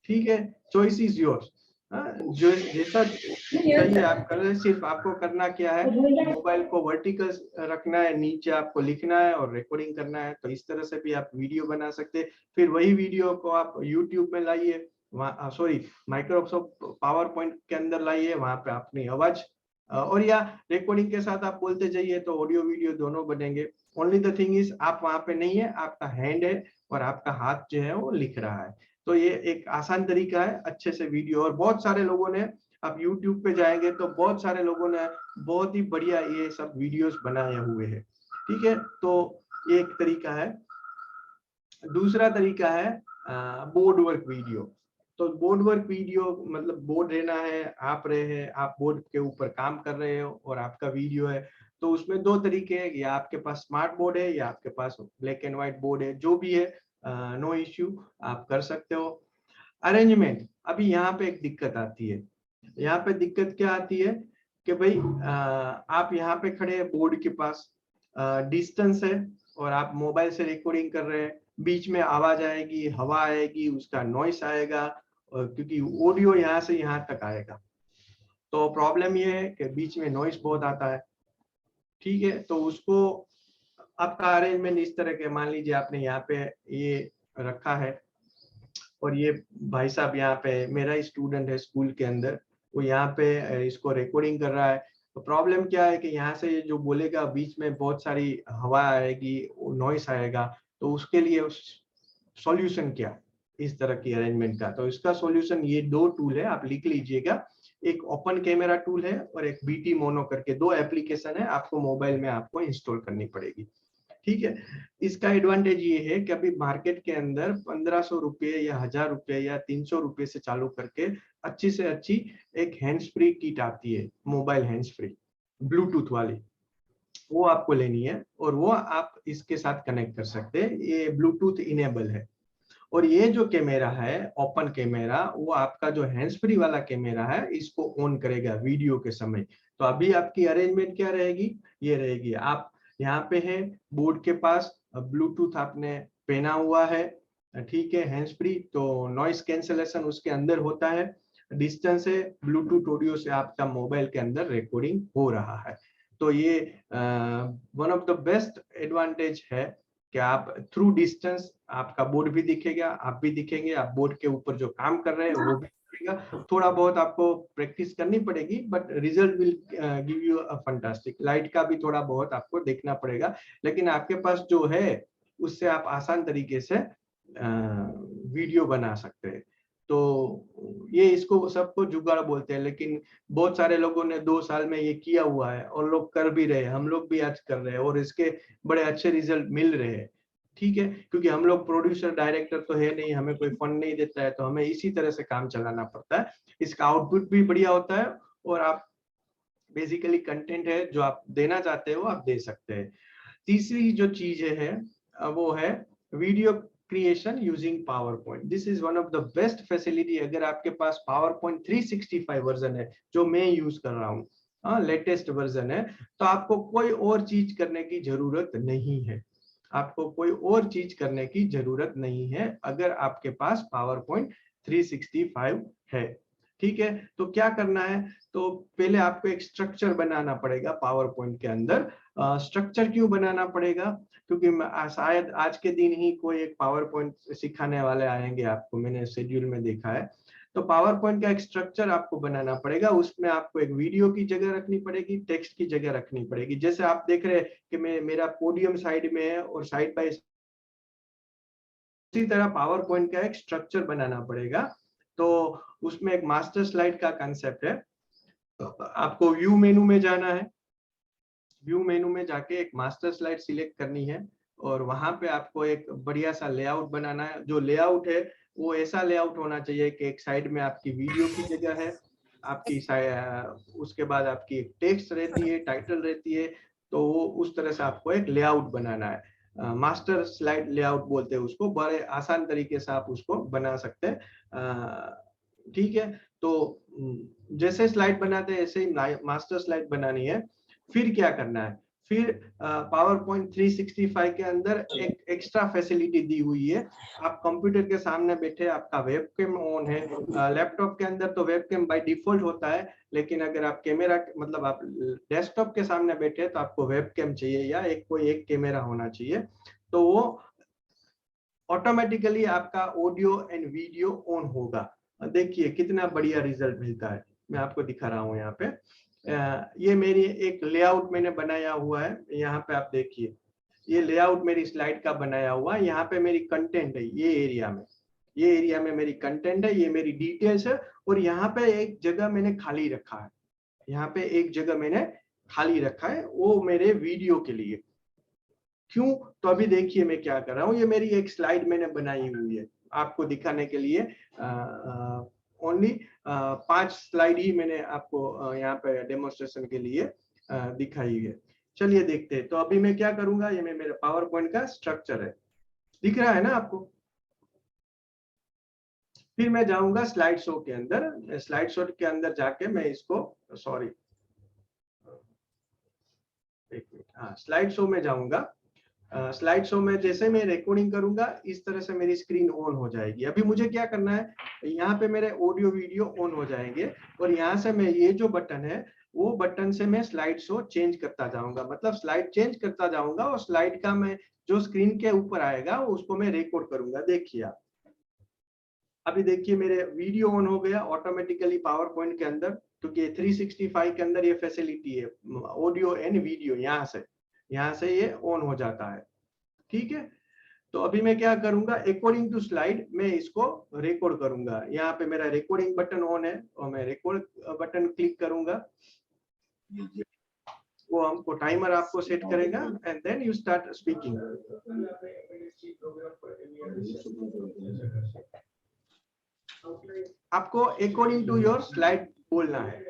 ठीक है। चॉइस इज योर्स, जो जैसा चाहिए आप कर रहे। सिर्फ आपको करना क्या है, मोबाइल को वर्टिकल रखना है, नीचे आपको लिखना है और रिकॉर्डिंग करना है। तो इस तरह से भी आप वीडियो बना सकते हैं। फिर वही वीडियो को आप यूट्यूब में लाइए, वहाँ सॉरी माइक्रोसॉफ्ट पावर पॉइंट के अंदर लाइए, वहां पे अपनी आवाज और या रिकॉर्डिंग के साथ आप बोलते जाइए, तो ऑडियो वीडियो दोनों बनेंगे। ओनली द थिंग इज, आप वहां पे नहीं है, आपका हैंड है और आपका हाथ जो है वो लिख रहा है। तो ये एक आसान तरीका है अच्छे से वीडियो, और बहुत सारे लोगों ने, आप YouTube पे जाएंगे तो बहुत सारे लोगों ने बहुत ही बढ़िया ये सब वीडियोस बनाए हुए हैं, ठीक है। तो ये एक तरीका है। दूसरा तरीका है बोर्ड वर्क वीडियो। तो बोर्ड वर्क वीडियो मतलब बोर्ड रहना है, आप रहे हैं, आप बोर्ड के ऊपर काम कर रहे हो और आपका वीडियो है। तो उसमें दो तरीके हैं, या आपके पास स्मार्ट बोर्ड है या आपके पास ब्लैक एंड व्हाइट बोर्ड है, जो भी है। नो इश्यू, आप कर सकते हो। अरेंजमेंट, अभी यहाँ पे एक दिक्कत आती है। यहाँ पे दिक्कत क्या आती है कि भाई आप यहाँ पे खड़े हैं बोर्ड के पास, डिस्टेंस है और आप मोबाइल से रिकॉर्डिंग कर रहे हैं, बीच में आवाज आएगी, हवा आएगी, उसका नॉइस आएगा, और क्योंकि ऑडियो यहाँ से यहाँ तक आएगा, तो प्रॉब्लम ये है कि बीच में नॉइस बहुत आता है। ठीक है, तो उसको आपका अरेंजमेंट इस तरह के, मान लीजिए आपने यहाँ पे ये रखा है और ये भाई साहब यहाँ पे, मेरा स्टूडेंट है स्कूल के अंदर, वो यहाँ पे इसको रिकॉर्डिंग कर रहा है। तो प्रॉब्लम क्या है कि यहाँ से जो बोलेगा बीच में बहुत सारी हवा आएगी, नॉइस आएगा, तो उसके लिए सॉल्यूशन क्या इस तरह की अरेंजमेंट का। तो इसका सॉल्यूशन ये दो टूल है, आप लिख लीजिएगा। एक ओपन कैमरा टूल है और एक बीटी मोनो करके दो एप्लीकेशन है, आपको मोबाइल में आपको इंस्टॉल करनी पड़ेगी। ठीक है, इसका एडवांटेज ये है कि अभी मार्केट के अंदर 1500 रुपये या 1000 रुपये या 300 रुपये से चालू करके अच्छी से अच्छी एक हैंड्स फ्री किट आती है, मोबाइल हैंड्स फ्री ब्लूटूथ वाली, वो आपको लेनी है और वो आप इसके साथ कनेक्ट कर सकते हैं। ये ब्लूटूथ इनेबल है। और ये जो कैमरा है ओपन कैमरा, वो आपका जो हैंड्स फ्री वाला कैमरा है इसको ऑन करेगा वीडियो के समय। तो अभी आपकी अरेंजमेंट क्या रहेगी, ये रहेगी, आप यहाँ पे है बोर्ड के पास, ब्लूटूथ आपने पहना हुआ है, ठीक है, हैंड्स फ्री, तो नॉइस कैंसलेशन उसके अंदर होता है, डिस्टेंस है, ब्लूटूथ ऑडियो से आपका मोबाइल के अंदर रिकॉर्डिंग हो रहा है। तो ये one of the best advantage है कि आप थ्रू डिस्टेंस, आपका बोर्ड भी दिखेगा, आप भी दिखेंगे, आप बोर्ड के ऊपर जो काम कर रहे हैं वो भी दिखेगा। थोड़ा बहुत आपको प्रैक्टिस करनी पड़ेगी, but result will give you a fantastic. Light का भी थोड़ा बहुत आपको देखना पड़ेगा, लेकिन आपके पास जो है उससे आप आसान तरीके से वीडियो बना सकते हैं। तो ये इसको सबको जुगाड़ बोलते हैं, लेकिन बहुत सारे लोगों ने 2 साल में ये किया हुआ है और लोग कर भी रहे हैं, हम लोग भी आज कर रहे हैं और इसके बड़े अच्छे रिजल्ट मिल रहे हैं। ठीक है, क्योंकि हम लोग प्रोड्यूसर डायरेक्टर तो है नहीं, हमें कोई फंड नहीं देता है, तो हमें इसी तरह से काम चलाना पड़ता है। इसका आउटपुट भी बढ़िया होता है और आप बेसिकली कंटेंट है जो आप देना चाहते हो आप दे सकते हैं। तीसरी जो चीज है वो है video creation using PowerPoint। This is one of the best facility. अगर आपके पास PowerPoint 365 वर्जन है जो मैं यूज कर रहा हूँ, लेटेस्ट वर्जन है, तो आपको कोई और चीज करने की जरूरत नहीं है, आपको कोई और चीज करने की जरूरत नहीं है अगर आपके पास PowerPoint 365 है। ठीक है, तो क्या करना है, तो पहले आपको एक स्ट्रक्चर बनाना पड़ेगा PowerPoint के अंदर। स्ट्रक्चर क्यों बनाना पड़ेगा, क्योंकि शायद आज के दिन ही कोई एक PowerPoint सिखाने वाले आएंगे आपको, मैंने शेड्यूल में देखा है। तो PowerPoint का एक स्ट्रक्चर आपको बनाना पड़ेगा, उसमें आपको एक वीडियो की जगह रखनी पड़ेगी, टेक्स्ट की जगह रखनी पड़ेगी। जैसे आप देख रहे हैं कि मेरा पोडियम साइड में है और साइड बाय इसी तरह PowerPoint का एक स्ट्रक्चर बनाना पड़ेगा। तो उसमें एक मास्टर स्लाइड का कंसेप्ट है। आपको व्यू मेनू में जाना है, व्यू मेनू में जाके एक मास्टर स्लाइड सिलेक्ट करनी है और वहां पे आपको एक बढ़िया सा लेआउट बनाना है। जो लेआउट है वो ऐसा लेआउट होना चाहिए कि एक साइड में आपकी वीडियो की जगह है, आपकी उसके बाद आपकी टेक्स्ट रहती है, टाइटल रहती है, तो वो उस तरह से आपको एक लेआउट बनाना है। मास्टर स्लाइड लेआउट बोलते हैं उसको, बड़े आसान तरीके से आप उसको बना सकते हैं। ठीक है, तो जैसे स्लाइड बनाते हैं ऐसे ही मास्टर स्लाइड बनानी है। फिर क्या करना है, फिर PowerPoint 365 के अंदर एक एक्स्ट्रा फैसिलिटी दी हुई है। आप कंप्यूटर के सामने बैठे, आपका वेबकैम ऑन है, लैपटॉप के अंदर तो वेबकैम बाय डिफॉल्ट होता है, लेकिन अगर आप कैमरा मतलब आप डेस्कटॉप के सामने बैठे तो आपको वेबकैम चाहिए या कोई एक कैमरा होना चाहिए, तो वो ऑटोमेटिकली आपका ऑडियो एंड वीडियो ऑन होगा। देखिए कितना बढ़िया रिजल्ट मिलता है, मैं आपको दिखा रहा हूँ यहाँ पे। ये मेरी एक लेआउट मैंने बनाया हुआ है, यहाँ पे आप देखिए ये लेआउट मेरी स्लाइड का बनाया हुआ है। यहाँ पे मेरी कंटेंट है, ये एरिया में मेरी कंटेंट है, ये मेरी डिटेल्स है, और यहाँ पे एक जगह मैंने खाली रखा है, यहाँ पे एक जगह मैंने खाली रखा है, वो मेरे वीडियो के लिए। क्यों, तो अभी देखिए मैं क्या कर रहा हूँ, ये मेरी एक स्लाइड मैंने बनाई हुई है आपको दिखाने के लिए। ओनली 5 स्लाइड ही मैंने आपको यहाँ पे डेमोन्स्ट्रेशन के लिए दिखाई है। चलिए देखते हैं। तो अभी मैं क्या करूंगा, ये मेरा PowerPoint का स्ट्रक्चर है, दिख रहा है ना आपको, फिर मैं जाऊंगा स्लाइड शो के अंदर। स्लाइड शो के अंदर जाके मैं इसको, सॉरी एक मिनट, हाँ स्लाइड शो में जाऊंगा। स्लाइड शो में जैसे मैं रिकॉर्डिंग करूंगा इस तरह से मेरी स्क्रीन ऑन हो जाएगी। अभी मुझे क्या करना है, यहाँ पे मेरे ऑडियो वीडियो ऑन हो जाएंगे और यहाँ से मैं ये जो बटन है वो बटन से मैं स्लाइड शो चेंज करता जाऊंगा, मतलब स्लाइड चेंज करता जाऊंगा और स्लाइड का मैं जो स्क्रीन के ऊपर आएगा उसको मैं रिकॉर्ड करूंगा। देखिए आप अभी देखिए मेरे वीडियो ऑन हो गया ऑटोमेटिकली पावर पॉइंट के अंदर, क्योंकि 365 के अंदर ये फैसिलिटी है ऑडियो एंड वीडियो, यहाँ से ये ऑन हो जाता है। ठीक है, तो अभी मैं क्या करूंगा, अकॉर्डिंग टू स्लाइड मैं इसको रिकॉर्ड करूंगा। यहाँ पे मेरा रिकॉर्डिंग बटन ऑन है और मैं रिकॉर्ड बटन क्लिक करूंगा। वो हमको टाइमर आपको सेट करेगा and then you start speaking. आपको अकॉर्डिंग टू योर स्लाइड बोलना है।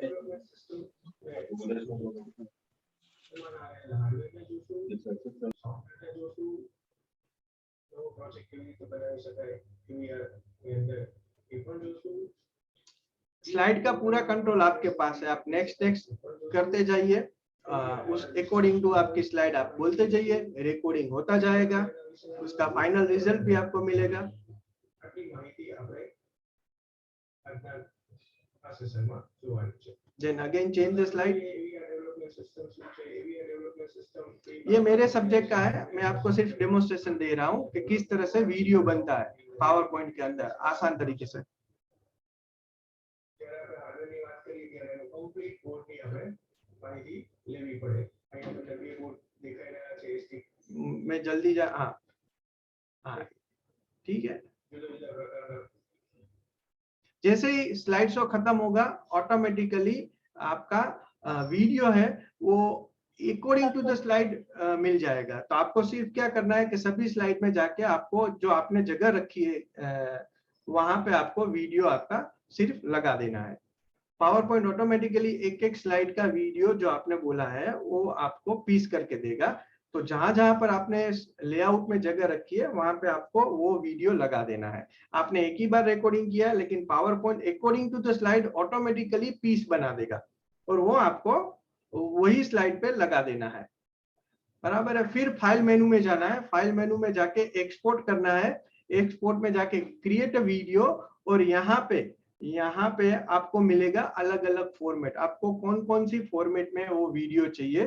स्लाइड का पूरा कंट्रोल आपके पास है, आप नेक्स्ट नेक्स्ट करते जाइए, उस अकॉर्डिंग टू आपकी स्लाइड आप बोलते जाइए, रिकॉर्डिंग होता जाएगा, उसका फाइनल रिजल्ट भी आपको मिलेगा। Then again change the slide। ये मेरे सब्जेक्ट का है, मैं आपको सिर्फ डेमोन्स्ट्रेशन दे रहा हूँ कि किस तरह से वीडियो बनता है पावर पॉइंट के अंदर आसान तरीके से। मैं जल्दी जा, हाँ ठीक है। जैसे ही स्लाइड शो खत्म होगा ऑटोमेटिकली आपका वीडियो है वो अकॉर्डिंग टू द स्लाइड मिल जाएगा। तो आपको सिर्फ क्या करना है कि सभी स्लाइड में जाके आपको जो आपने जगह रखी है वहां पे आपको वीडियो आपका सिर्फ लगा देना है। पावर पॉइंट ऑटोमेटिकली एक एक स्लाइड का वीडियो जो आपने बोला है वो आपको पीस करके देगा। तो जहां जहां पर आपने लेआउट में जगह रखी है वहां पे आपको वो वीडियो लगा देना है। आपने एक ही बार रिकॉर्डिंग किया लेकिन power point according to the slide automatically piece बना देगा और वो आपको वही स्लाइड पे लगा देना है। बराबर है। फिर फाइल मेनू में जाना है, फाइल मेनू में जाके एक्सपोर्ट करना है, एक्सपोर्ट में जाके क्रिएट अ वीडियो और यहाँ पे आपको मिलेगा अलग अलग फॉर्मेट। आपको कौन कौन सी फॉर्मेट में वो वीडियो चाहिए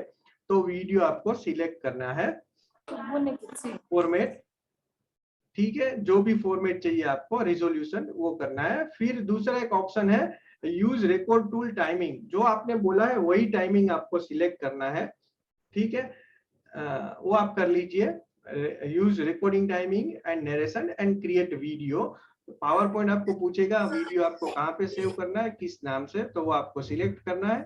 तो वीडियो आपको सिलेक्ट करना है फॉर्मेट। ठीक है, जो भी फॉर्मेट चाहिए आपको रिजोल्यूशन वो करना है। फिर दूसरा एक ऑप्शन है यूज रिकॉर्ड टूल टाइमिंग, जो आपने बोला है वही टाइमिंग आपको सिलेक्ट करना है। ठीक है, वो आप कर लीजिए, use recording timing and narration and create video. Power point आपको पूछेगा वीडियो आपको कहाँ पे सेव करना है, किस नाम से, तो वो आपको सिलेक्ट करना है।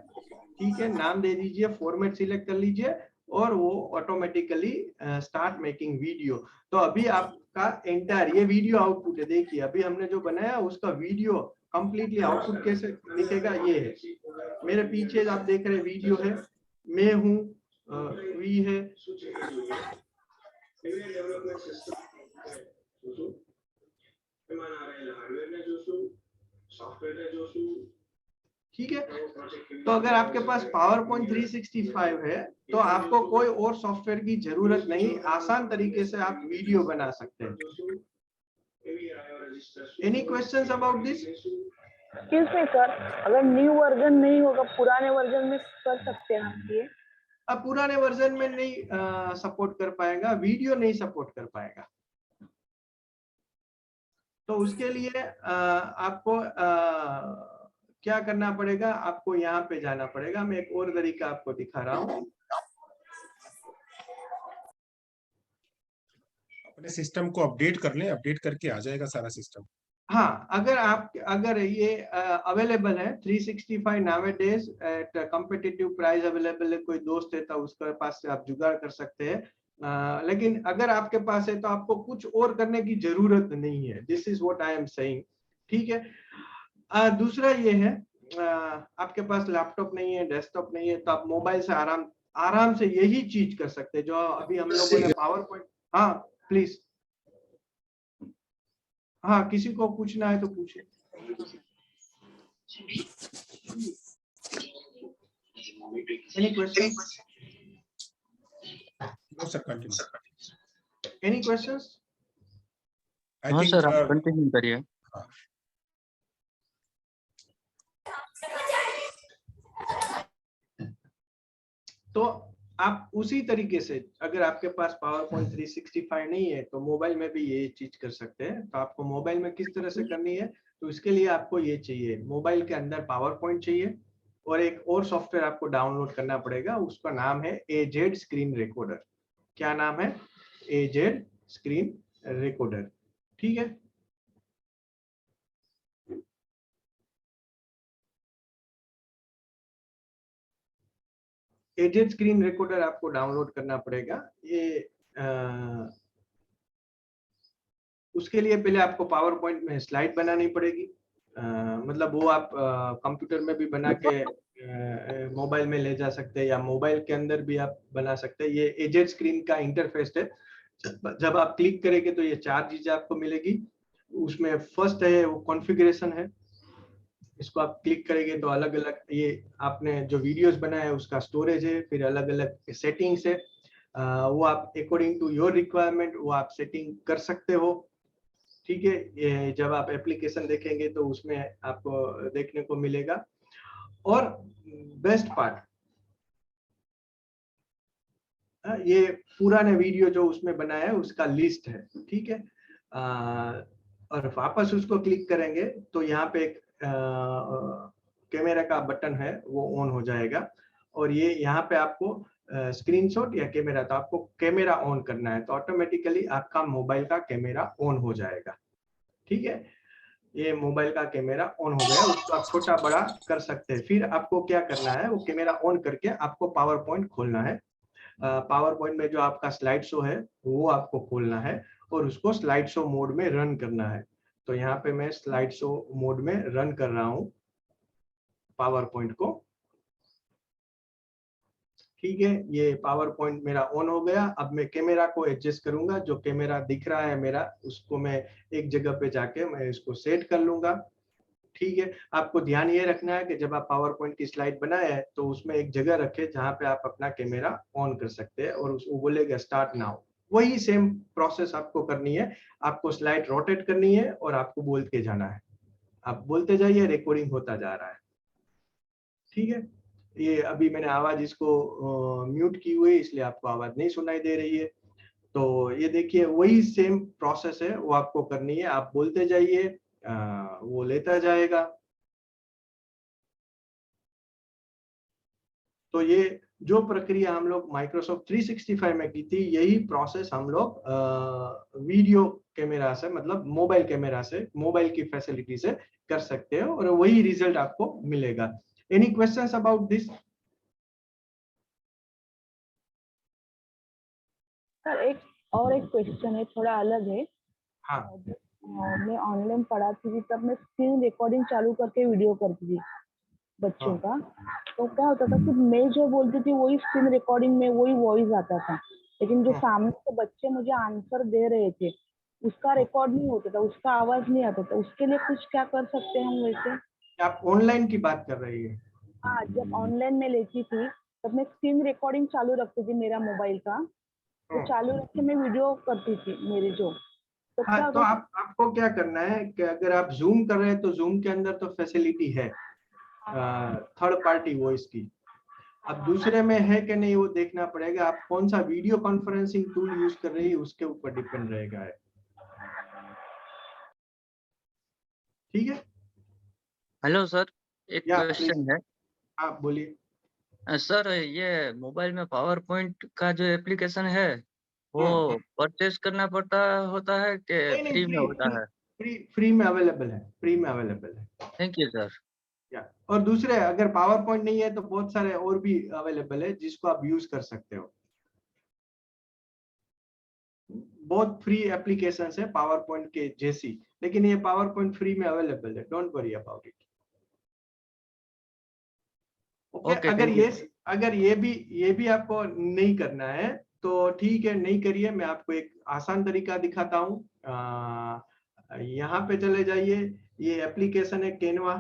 ठीक है, नाम दे दीजिए, फॉर्मेट सिलेक्ट कर लीजिए और वो ऑटोमेटिकली स्टार्ट मेकिंग वीडियो। तो अभी आपका एंटायर ये वीडियो आउटपुट है। देखिए अभी हमने जो बनाया उसका वीडियो कंप्लीटली आउटपुट कैसे दिखेगा, ये है मेरे पीछे आप देख रहे वीडियो है, मैं हूँ, वी है। ठीक है, तो अगर आपके पास पावर पॉइंट 365 है तो आपको कोई और सॉफ्टवेयर की जरूरत नहीं, आसान तरीके से आप वीडियो बना सकते हैं। Any questions about this? Excuse me sir, अगर न्यू वर्जन नहीं होगा पुराने वर्जन में कर सकते हैं आप ये? अब पुराने वर्जन में नहीं सपोर्ट कर पाएगा, वीडियो नहीं सपोर्ट कर पाएगा। तो उसके लिए आपको क्या करना पड़ेगा, आपको यहाँ पे जाना पड़ेगा। मैं एक और तरीका आपको दिखा रहा हूँ। अपने सिस्टम को अपडेट कर लें, अपडेट करके आ जाएगा सारा सिस्टम। हाँ, अगर ये अवेलेबल है 365 nowadays at competitive price available है, कोई दोस्त है तो उसके पास से आप जुगाड़ कर सकते हैं। लेकिन अगर आपके पास है तो आपको कुछ और करने की जरूरत नहीं है। This is what I am saying. ठीक है, दूसरा ये है आपके पास लैपटॉप नहीं है, डेस्कटॉप नहीं है, तो आप मोबाइल से आराम से यही चीज कर सकते हैं जो अभी हम लोगों ने पावर पॉइंट। हाँ प्लीज, हाँ, किसी को पूछना है तो पूछे। Any questions? No, sir, continue. Any questions? I हाँ think, सर, आप कंटिन्यू करिए। तो आप उसी तरीके से, अगर आपके पास PowerPoint 365 नहीं है तो मोबाइल में भी ये चीज कर सकते हैं। तो आपको मोबाइल में किस तरह से करनी है, तो इसके लिए आपको ये चाहिए, मोबाइल के अंदर PowerPoint चाहिए और एक और सॉफ्टवेयर आपको डाउनलोड करना पड़ेगा, उसका नाम है AZ स्क्रीन रिकॉर्डर। क्या नाम है? AZ screen recorder. ठीक है, AZ स्क्रीन रिकॉर्डर आपको डाउनलोड करना पड़ेगा। ये उसके लिए पहले आपको PowerPoint में स्लाइड बनानी पड़ेगी। मतलब वो आप कंप्यूटर में भी बना के मोबाइल में ले जा सकते हैं, या मोबाइल के अंदर भी आप बना सकते हैं। ये AZ स्क्रीन का इंटरफेस है। जब आप क्लिक करेंगे तो ये 4 चीजें आपको मिलेगी। उसमें फर्स्ट है वो कॉन्फ़िगरेशन है। इसको आप क्लिक करेंगे तो अलग अलग ये आपने जो वीडियोस बनाए है उसका स्टोरेज है, फिर अलग अलग सेटिंग्स है। वो आप अकॉर्डिंग टू योर रिक्वायरमेंट वो आप सेटिंग कर सकते हो। ठीक है, ये जब आप एप्लीकेशन देखेंगे तो उसमें आपको देखने को मिलेगा। और बेस्ट पार्ट, ये पुराने वीडियो जो उसमें बनाया है उसका लिस्ट है। ठीक है, और वापस उसको क्लिक करेंगे तो यहाँ पे एक कैमरा का बटन है वो ऑन हो जाएगा। और ये यहाँ पे आपको स्क्रीनशॉट या कैमरा, तो आपको कैमरा ऑन करना है तो ऑटोमेटिकली आपका मोबाइल का कैमरा ऑन हो जाएगा। ठीक है, ये मोबाइल का कैमरा ऑन हो गया, उसको आप छोटा बड़ा कर सकते हैं। फिर आपको क्या करना है, वो कैमरा ऑन करके आपको PowerPoint खोलना है। PowerPoint में जो आपका स्लाइड शो है वो आपको खोलना है और उसको स्लाइड शो मोड में रन करना है। तो यहाँ पे मैं स्लाइड शो मोड में रन कर रहा हूँ PowerPoint को। ठीक है, ये PowerPoint मेरा ऑन हो गया। अब मैं कैमरा को एडजस्ट करूंगा, जो कैमरा दिख रहा है मेरा उसको मैं एक जगह पे जाके मैं इसको सेट कर लूंगा। ठीक है, आपको ध्यान ये रखना है कि जब आप PowerPoint की स्लाइड बनाए है तो उसमें एक जगह रखे जहां पे आप अपना कैमरा ऑन कर सकते हैं और उसको बोलेगा स्टार्ट नाउ। वही सेम प्रोसेस आपको करनी है। आपको स्लाइड रोटेट करनी है और आपको बोल के जाना है। आप बोलते जाइए, रिकॉर्डिंग होता जा रहा है। ठीक है, ये अभी मैंने आवाज इसको म्यूट की हुई इसलिए आपको आवाज नहीं सुनाई दे रही है। तो ये देखिए वही सेम प्रोसेस है, वो आपको करनी है। आप बोलते जाइए, वो लेता जाएगा। तो ये जो प्रक्रिया हम लोग माइक्रोसॉफ्ट 365 में की थी, यही प्रोसेस हम लोग वीडियो कैमरा से, मतलब मोबाइल कैमरा से, मोबाइल की फैसिलिटी से कर सकते हो और वही रिजल्ट आपको मिलेगा। Any questions about this? Sir एक क्वेश्चन है, थोड़ा अलग है। हाँ, मैं ऑनलाइन पढ़ाती थी तब मैं स्क्रीन रिकॉर्डिंग चालू करके वीडियो करती थी बच्चों का। तो क्या होता था कि मैं जो बोलती थी वही स्क्रीन रिकॉर्डिंग में वही वॉइस आता था, लेकिन जो सामने के बच्चे मुझे आंसर दे रहे थे उसका रिकॉर्ड नहीं होता था, उसका आवाज नहीं आता था। उसके लिए कुछ क्या कर सकते हैं हम वैसे? आप ऑनलाइन की बात कर रही है? हाँ, जब ऑनलाइन में लेती थी तब मैं स्क्रीन रिकॉर्डिंग चालू रखती थी मेरा मोबाइल का, तो चालू रख के मैं वीडियो करती थी मेरी जो। तो हाँ, तो आपको क्या करना है कि अगर आप जूम कर रहे हैं तो जूम के अंदर तो फैसिलिटी है थर्ड पार्टी वॉइस की। अब दूसरे में है कि नहीं वो देखना पड़ेगा। आप कौन सा वीडियो कॉन्फ्रेंसिंग टूल यूज कर रही है उसके ऊपर डिपेंड रहेगा है। ठीक है, हेलो सर, एक क्वेश्चन है। आप बोलिए। सर ये मोबाइल में PowerPoint का जो एप्लीकेशन है वो परचेज करना पड़ता होता है कि फ्री में होता है? फ्री में अवेलेबल है, फ्री में अवेलेबल है। Thank you sir. और दूसरे अगर PowerPoint नहीं है तो बहुत सारे और भी अवेलेबल है जिसको आप यूज कर सकते हो। बहुत फ्री एप्लीकेशन है PowerPoint के जैसी, लेकिन ये PowerPoint फ्री में अवेलेबल है, don't worry about it. Okay, अगर ये भी आपको नहीं करना है तो ठीक है, नहीं करिए। मैं आपको एक आसान तरीका दिखाता हूँ। यहाँ पे चले जाइए, ये एप्लीकेशन है कैनवा।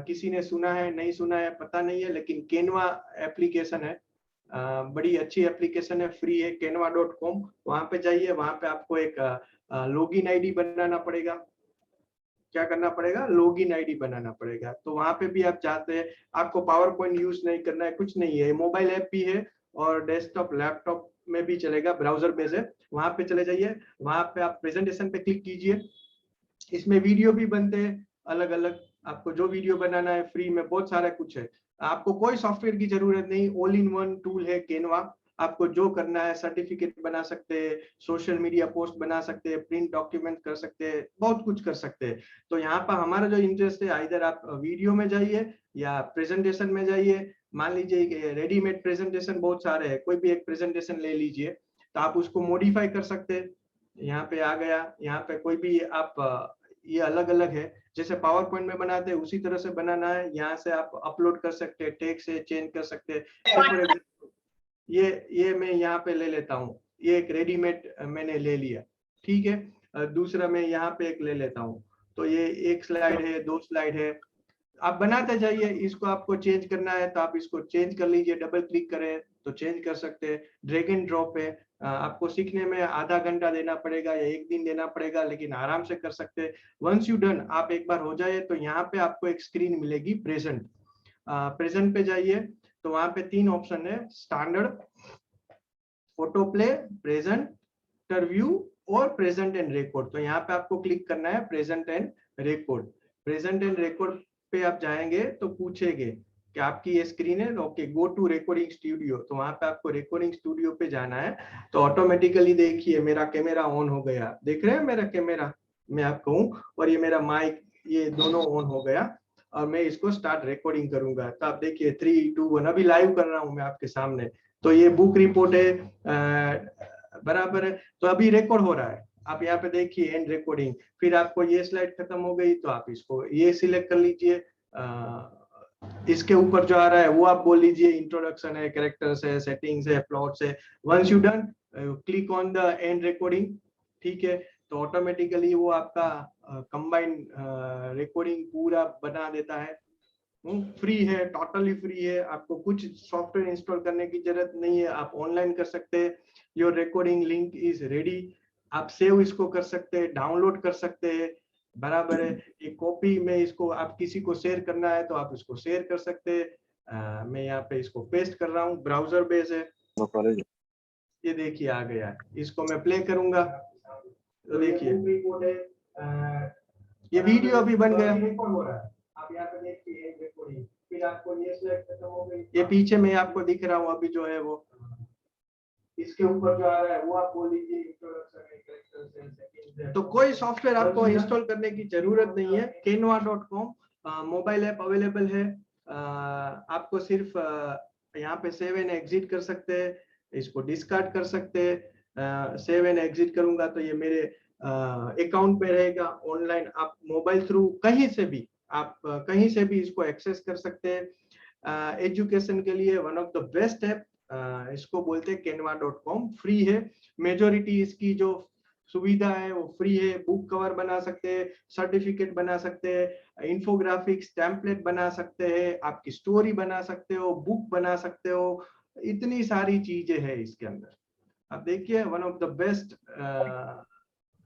किसी ने सुना है नहीं सुना है पता नहीं है, लेकिन कैनवा एप्लीकेशन है, बड़ी अच्छी एप्लीकेशन है, फ्री है, canva.com। वहां पे जाइए, वहां पे आपको एक लॉगिन आईडी बनाना पड़ेगा। क्या करना पड़ेगा? लॉगिन आईडी बनाना पड़ेगा। तो वहां पे भी आप जाते हैं, आपको पावर पॉइंट यूज नहीं करना है, कुछ नहीं है, मोबाइल ऐप भी है और डेस्कटॉप लैपटॉप में भी चलेगा, ब्राउजर बेस है। वहां पे चले जाइए, वहां पे आप प्रेजेंटेशन पे क्लिक कीजिए। इसमें वीडियो भी बनते हैं अलग अलग, आपको जो वीडियो बनाना है फ्री में, बहुत सारा कुछ है। आपको कोई सॉफ्टवेयर की जरूरत नहीं, ऑल इन वन टूल है कैनवा। आपको जो करना है, सर्टिफिकेट बना सकते हैं, सोशल मीडिया पोस्ट बना सकते हैं, प्रिंट डॉक्यूमेंट कर सकते हैं, बहुत कुछ कर सकते हैं। तो यहाँ पर हमारा जो इंटरेस्ट है, इधर आप वीडियो में जाइए या प्रेजेंटेशन में जाइए। मान लीजिए रेडीमेड प्रेजेंटेशन बहुत सारे हैं, कोई भी एक प्रेजेंटेशन ले लीजिए, तो आप उसको मॉडिफाई कर सकते हैं। यहाँ पे आ गया, यहाँ पे कोई भी आप ये अलग अलग है, जैसे पावर पॉइंट में बनाते हैं उसी तरह से बनाना है। यहाँ से आप अपलोड कर सकते हैं, टेक्स्ट से चेंज कर सकते हैं। ये मैं यहाँ पे ले लेता हूँ, ये एक रेडीमेड मैंने ले लिया, ठीक है। दूसरा मैं यहाँ पे एक ले लेता हूँ, तो ये एक स्लाइड है, 2 स्लाइड है, आप बनाते जाइए। इसको आपको चेंज करना है तो आप इसको चेंज कर लीजिए, डबल क्लिक करें तो चेंज कर सकते हैं। ड्रैग एंड ड्रॉप है, आपको सीखने में आधा घंटा देना पड़ेगा या 1 दिन देना पड़ेगा, लेकिन आराम से कर सकते हैं। वंस यू डन, आप एक बार हो जाए तो यहाँ पे आपको एक स्क्रीन मिलेगी प्रेजेंट। प्रेजेंट पे जाइए तो वहां पे 3 ऑप्शन है, standard, photo play, present, interview और प्रेजेंट एंड रिकॉर्ड। तो यहाँ पे आपको क्लिक करना है present and record. Present and record पे आप जाएंगे तो पूछेंगे कि आपकी ये स्क्रीन है, okay go to recording studio. तो वहां पे आपको रिकॉर्डिंग स्टूडियो पे जाना है। तो ऑटोमेटिकली देखिए मेरा कैमरा ऑन हो गया, देख रहे हैं मेरा कैमरा, मैं आपको हूँ, और ये मेरा माइक, ये दोनों ऑन हो गया। और मैं इसको स्टार्ट रिकॉर्डिंग करूंगा, तो आप देखिए 3, 2, 1 अभी लाइव कर रहा हूँ मैं आपके सामने। तो ये बुक रिपोर्ट है, बराबर है, तो अभी रिकॉर्ड हो रहा है। आप यहाँ पे देखिए एंड रिकॉर्डिंग। फिर आपको ये स्लाइड खत्म हो गई तो आप इसको ये सिलेक्ट कर लीजिए, इसके ऊपर जो आ रहा है वो आप बोल लीजिए, इंट्रोडक्शन है, कैरेक्टर्स है, सेटिंग्स है, प्लॉट्स है। Once you done, click on the end recording, ठीक है। तो ऑटोमेटिकली वो आपका कंबाइंड रिकॉर्डिंग पूरा बना देता है। फ्री है, टोटली फ्री है, आपको कुछ सॉफ्टवेयर इंस्टॉल करने की जरूरत नहीं है, आप ऑनलाइन कर सकते हैं। Your recording link is ready, आप सेव इसको कर सकते हैं, डाउनलोड कर सकते हैं, बराबर है। एक कॉपी में इसको आप किसी को शेयर करना है तो आप इसको शेयर कर सकते हैं। मैं यहाँ पे इसको पेस्ट कर रहा हूँ, ब्राउजर बेस है, ये देखिए आ गया। इसको मैं प्ले करूंगा तो देखिए ये वीडियो अभी बन गया। आप यहाँ पे देखिए रिकॉर्डिंग, फिर आपको ये स्लाइड खत्म हो गई, ये पीछे में आपको दिख रहा हूँ अभी जो है वो, इसके ऊपर जो आ रहा है वो आप बोल लीजिए इंट्रोडक्शन है, कैरेक्टर्स है। तो कोई सॉफ्टवेयर आपको इंस्टॉल करने की जरूरत नहीं है। canva.com मोबाइल ऐप अवेलेबल है। आपको सिर्फ यहाँ पे सेव एंड एग्जिट कर सकते हैं, इसको डिस्कार्ड कर सकते हैं। सेव एंड एग्जिट करूंगा तो ये मेरे अकाउंट में रहेगा ऑनलाइन। आप मोबाइल थ्रू कहीं से भी, आप कहीं से भी इसको एक्सेस कर सकते हैं। एजुकेशन के लिए one of the best app, इसको बोलते हैं canva.com, फ्री है। मेजोरिटी इसकी जो सुविधा है वो फ्री है। बुक कवर बना सकते हैं, सर्टिफिकेट बना सकते हैं, इन्फोग्राफिक्स टेम्पलेट बना सकते हैं, आपकी स्टोरी बना सकते हो, बुक बना सकते हो, इतनी सारी चीजें हैं इसके अंदर। आप देखिए वन ऑफ द बेस्ट।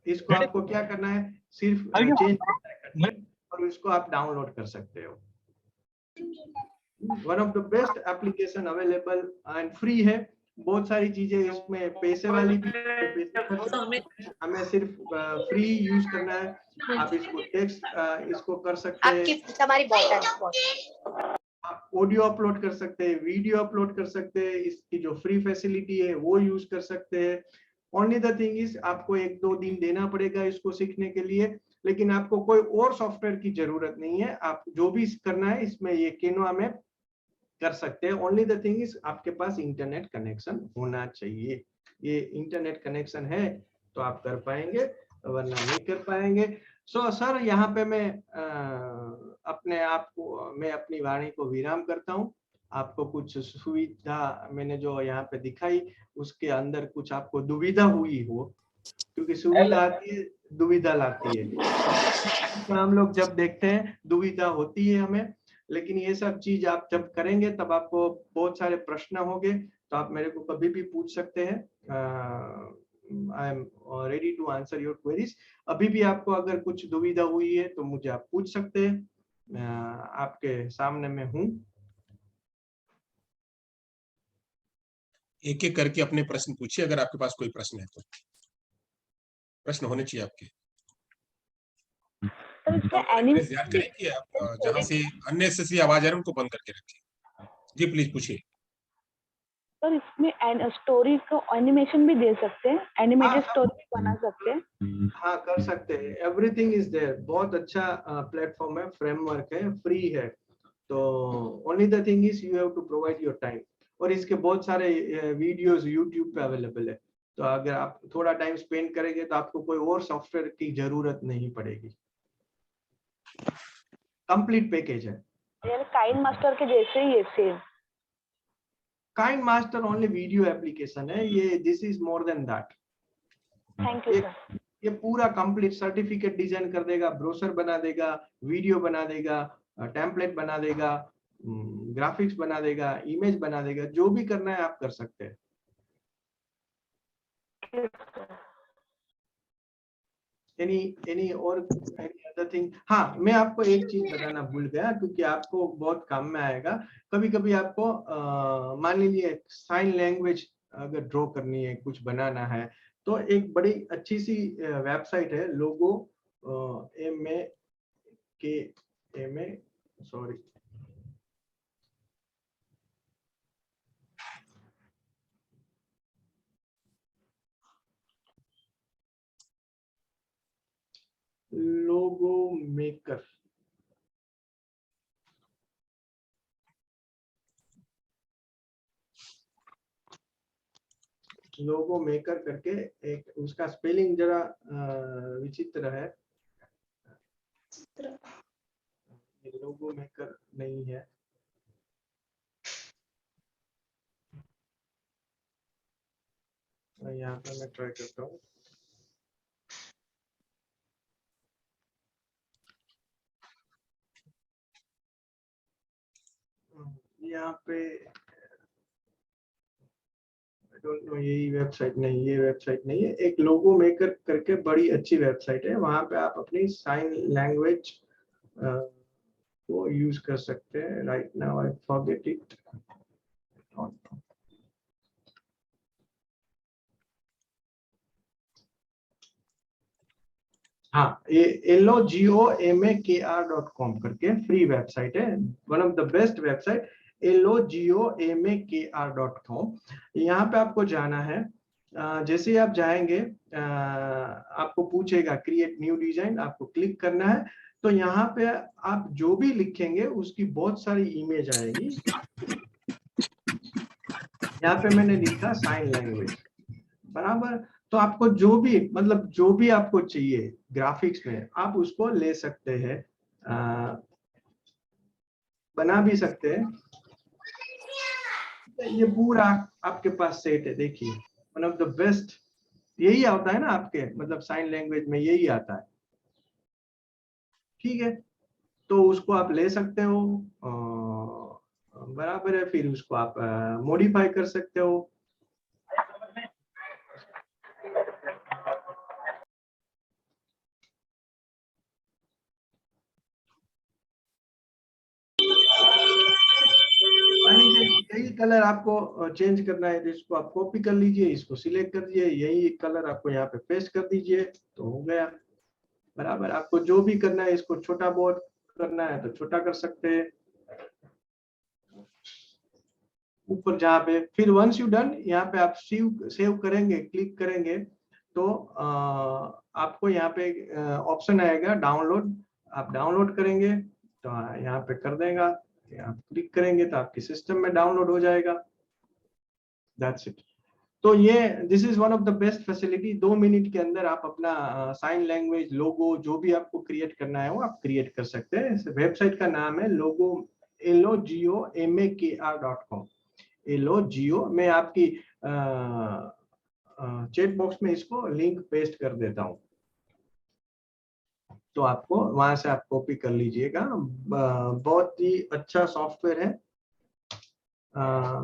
इसको आपको क्या करना है, सिर्फ चेंज और इसको आप डाउनलोड कर सकते हो। One of the best application available and free है। बहुत सारी चीजें इसमें पैसे वाली भी, हमें सिर्फ फ्री यूज करना है। आप इसको टेक्स्ट इसको कर सकते हैं, आप ऑडियो अपलोड कर सकते हैं, वीडियो अपलोड कर सकते हैं, इसकी जो फ्री फैसिलिटी है वो यूज कर सकते हैं। ओनली द थिंग इज आपको 1-2 दिन देना पड़ेगा इसको सीखने के लिए, लेकिन आपको कोई और सॉफ्टवेयर की जरूरत नहीं है। आप जो भी करना है इसमें ये कैनवा में कर सकते हैं। ओनली द थिंग इज आपके पास इंटरनेट कनेक्शन होना चाहिए। ये इंटरनेट कनेक्शन है तो आप कर पाएंगे, वरना नहीं कर पाएंगे। सो सर यहाँ पे मैं अपनी वाणी को विराम करता हूँ। आपको कुछ सुविधा मैंने जो यहाँ पे दिखाई, उसके अंदर कुछ आपको दुविधा हुई हो क्योंकि सुविधा आती है, दुविधा लाती है। तो हम लोग जब देखते हैं दुविधा होती है हमें, लेकिन ये सब चीज आप जब करेंगे तब आपको बहुत सारे प्रश्न होंगे, तो आप मेरे को कभी भी पूछ सकते हैं। I am ready to answer your queries. अभी भी आपको अगर कुछ दुविधा हुई है तो मुझे आप पूछ सकते हैं, आपके सामने मैं हूँ। एक एक करके अपने प्रश्न पूछिए, अगर आपके पास कोई प्रश्न है तो। प्रश्न होने चाहिए आपके। ध्यान करें कि आप जहाँ से अननेसेसरी आवाज आ रही है उनको बंद करके रखें। जी प्लीज पूछिए। सर इसमें स्टोरी को एनिमेशन भी दे सकते हैं, एनिमेटेड स्टोरी भी बना सकते हैं। हाँ, कर सकते हैं। Everything is there. बहुत अच्छा प्लेटफॉर्म है, फ्रेमवर्क है, फ्री है। तो only the thing is you have to provide your time. और इसके बहुत सारे वीडियोस यूट्यूब पे अवेलेबल है। तो अगर आप थोड़ा टाइम स्पेंड करेंगे तो आपको कोई और सॉफ्टवेयर की जरूरत नहीं पड़ेगी। कंप्लीट पैकेज है, यानी काइन मास्टर के जैसे ही है same. KineMaster only video application है, ये this is more than that. Thank you sir. ये पूरा कंप्लीट सर्टिफिकेट डिजाइन कर देगा, ब्रोशर बना देगा, वीडियो बना देगा, टेम्पलेट बना देगा, ग्राफिक्स बना देगा, इमेज बना देगा। जो भी करना है आप कर सकते हैं। any other thing? हाँ, मैं आपको एक चीज बताना भूल गया, क्योंकि आपको बहुत काम में आएगा। कभी कभी आपको मान लीजिए साइन लैंग्वेज अगर ड्रॉ करनी है, कुछ बनाना है, तो एक बड़ी अच्छी सी वेबसाइट है, लोगो सॉरी लोगो मेकर। लोगो मेकर करके एक, उसका स्पेलिंग जरा विचित्र है। लोगो मेकर नहीं है। यहाँ पे मैं ट्राई करता हूँ। यहाँ पे यही वेबसाइट नहीं, ये वेबसाइट नहीं है। एक लोगो मेकर करके बड़ी अच्छी वेबसाइट है, वहां पे आप अपनी साइन लैंग्वेज को यूज कर सकते हैं। Right now I forget it. हाँ, ये logomakr.com करके फ्री वेबसाइट है, one of the best website, logomakr.com। यहाँ पे आपको जाना है। जैसे ही आप जाएंगे आपको पूछेगा क्रिएट न्यू डिजाइन, आपको क्लिक करना है। तो यहाँ पे आप जो भी लिखेंगे उसकी बहुत सारी इमेज आएगी। यहाँ पे मैंने लिखा साइन लैंग्वेज, बराबर। तो आपको जो भी, मतलब जो भी आपको चाहिए ग्राफिक्स में, आप उसको ले सकते हैं, बना भी सकते हैं। ये पूरा आपके पास सेट है, देखिए, वन ऑफ द बेस्ट। यही आता है ना आपके, मतलब साइन लैंग्वेज में यही आता है, ठीक है। तो उसको आप ले सकते हो, बराबर है। फिर उसको आप मॉडिफाई कर सकते हो। यही कलर आपको चेंज करना है, तो इसको आप कॉपी कर लीजिए, इसको सिलेक्ट कर दीजिए, यही कलर आपको यहाँ पे पेस्ट कर दीजिए, तो हो गया, बराबर। आपको जो भी करना है, इसको छोटा बहुत करना है तो छोटा कर सकते हैं, ऊपर जहाँ पे। फिर वंस यू डन, यहाँ पे आप सेव करेंगे, क्लिक करेंगे, तो आपको यहाँ पे ऑप्शन आएगा डाउनलोड। आप डाउनलोड करेंगे तो यहाँ पे कर देगा, आप क्लिक करेंगे तो आपके सिस्टम में डाउनलोड हो जाएगा। That's it. तो ये this is one of the best facility. 2 minute के अंदर आप अपना साइन लैंग्वेज, लोगो, जो भी आपको क्रिएट करना है वो आप क्रिएट कर सकते हैं। वेबसाइट का नाम है logomakr.com। logo, मैं आपकी चैट बॉक्स में इसको लिंक पेस्ट कर देता हूँ, तो आपको वहां से आप कॉपी कर लीजिएगा। बहुत ही अच्छा सॉफ्टवेयर है,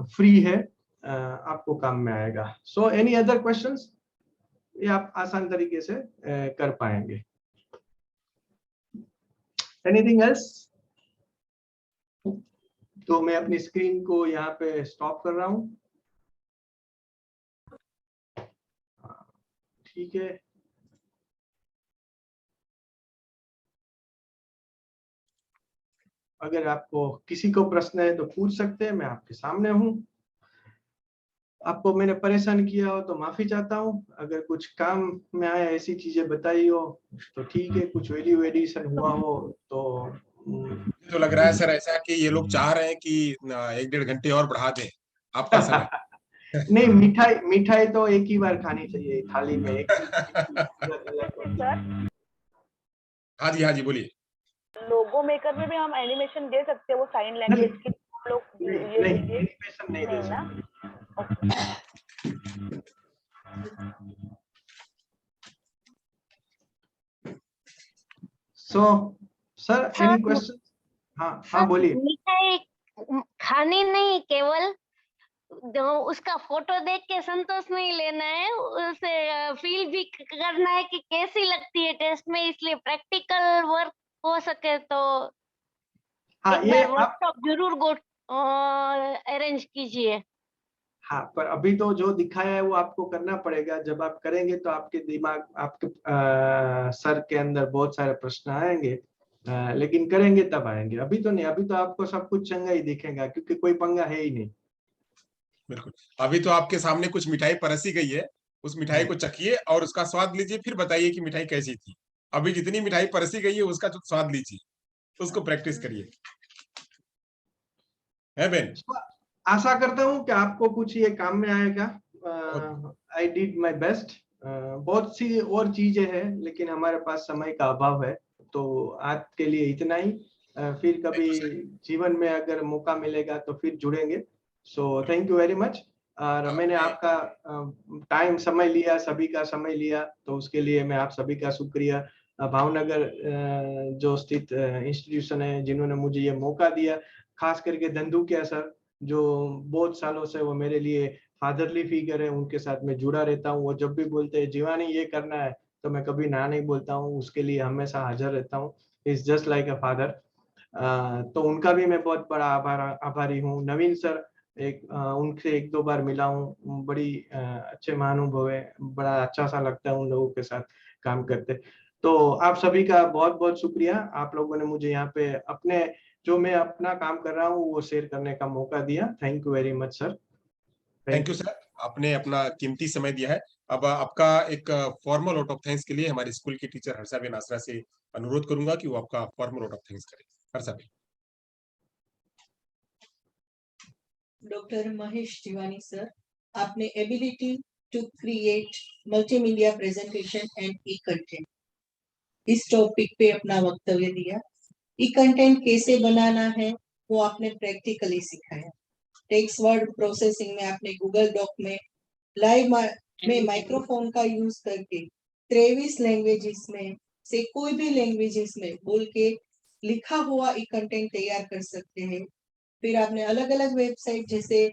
फ्री है, आपको काम में आएगा। So any other questions? ये आप आसान तरीके से कर पाएंगे। Anything else? तो मैं अपनी स्क्रीन को यहाँ पे स्टॉप कर रहा हूँ। ठीक है, अगर आपको किसी को प्रश्न है तो पूछ सकते हैं, मैं आपके सामने हूँ। आपको मैंने परेशान किया हो तो माफी चाहता हूँ। अगर कुछ काम में आया ऐसी चीजें बताई हो तो ठीक है, कुछ वैल्यू एडिशन हुआ हो तो लग रहा है सर ऐसा कि ये लोग चाह रहे हैं कि 1-1.5 घंटे और बढ़ा दें आपका समय। नहीं, मिठाई तो एक ही बार खानी चाहिए थाली में, एक हाँ जी बोलिए। लोगो मेकर में भी हम एनिमेशन दे सकते हैं, वो साइन लैंग्वेज की हम लोग नहीं, एनिमेशन नहीं दे सकते। So sir, any question? हाँ बोलिए। मिठाई खानी नहीं, केवल उसका फोटो देख के संतोष नहीं लेना है, उसे फील भी करना है कि कैसी लगती है टेस्ट में, इसलिए प्रैक्टिकल वर्क हो सके तो एक बार वर्कशॉप जरूर अरेंज कीजिए। हाँ, पर अभी तो जो दिखाया है वो आपको करना पड़ेगा। जब आप करेंगे तो आपके दिमाग, आपके सर के अंदर बहुत सारे प्रश्न आएंगे, लेकिन करेंगे तब आएंगे, अभी तो नहीं। अभी तो आपको सब कुछ चंगा ही दिखेगा क्योंकि कोई पंगा है ही नहीं। बिल्कुल, अभी तो आपके सामने कुछ मिठाई परसी गई है, उस मिठाई को चखिए और उसका स्वाद लीजिए, फिर बताइए कि मिठाई कैसी थी। अभी जितनी मिठाई परसी गई है उसका जो स्वाद लीजिए, उसको प्रैक्टिस करिए, है बेन? आशा करता हूँ कि आपको कुछ ये काम में आएगा। I did my best. बहुत सी और चीजें हैं लेकिन हमारे पास समय का अभाव है, तो आज के लिए इतना ही। फिर कभी जीवन में अगर मौका मिलेगा तो फिर जुड़ेंगे। सो थैंक यू वेरी मच। और मैंने आपका टाइम समय लिया, सभी का समय लिया, तो उसके लिए मैं आप सभी का शुक्रिया। भावनगर जो स्थित इंस्टीट्यूशन है जिन्होंने मुझे ये मौका दिया, खास करके धंधुकिया सर जो बहुत सालों से वो मेरे लिए फादरली फिगर है, उनके साथ मैं जुड़ा रहता हूँ। वो जब भी बोलते हैं जीवानी ये करना है तो मैं कभी ना नहीं बोलता हूँ, उसके लिए हमेशा हाजिर रहता हूँ। Is just like a father. तो उनका भी मैं बहुत बड़ा आभारी हूँ। नवीन सर, उनसे 1-2 बार मिला हूँ, बड़ी अच्छे महानुभव है, बड़ा अच्छा सा लगता है उन लोगों के साथ काम करते। तो आप सभी का बहुत बहुत शुक्रिया, आप लोगों ने मुझे यहाँ पे अपने जो मैं अपना काम कर रहा हूँ वो शेयर करने का मौका दिया। Thank you very much sir. Thank you sir, आपने अपना कीमती समय दिया है। अब आपका एक फॉर्मल वोट ऑफ थैंक्स के लिए हमारे स्कूल की टीचर हर्षाबेन आसरा से अनुरोध करूंगा कि वो आपका फॉर्मल वोट ऑफ थैंक्स करें। हर्षाबेन। डॉक्टर महेश जीवानी सर, आपने ability to create multimedia presentation and e content इस टॉपिक पे अपना वक्तव्य दिया। ई कंटेंट कैसे बनाना है वो आपने प्रैक्टिकली सिखाया। टेक्स्ट वर्ड प्रोसेसिंग में आपने गूगल डॉक में लाइव में माइक्रोफोन का यूज करके 23 लैंग्वेजेस में से कोई भी लैंग्वेजेस में बोल के लिखा हुआ ई कंटेंट तैयार कर सकते हैं। फिर आपने अलग अलग वेबसाइट जैसे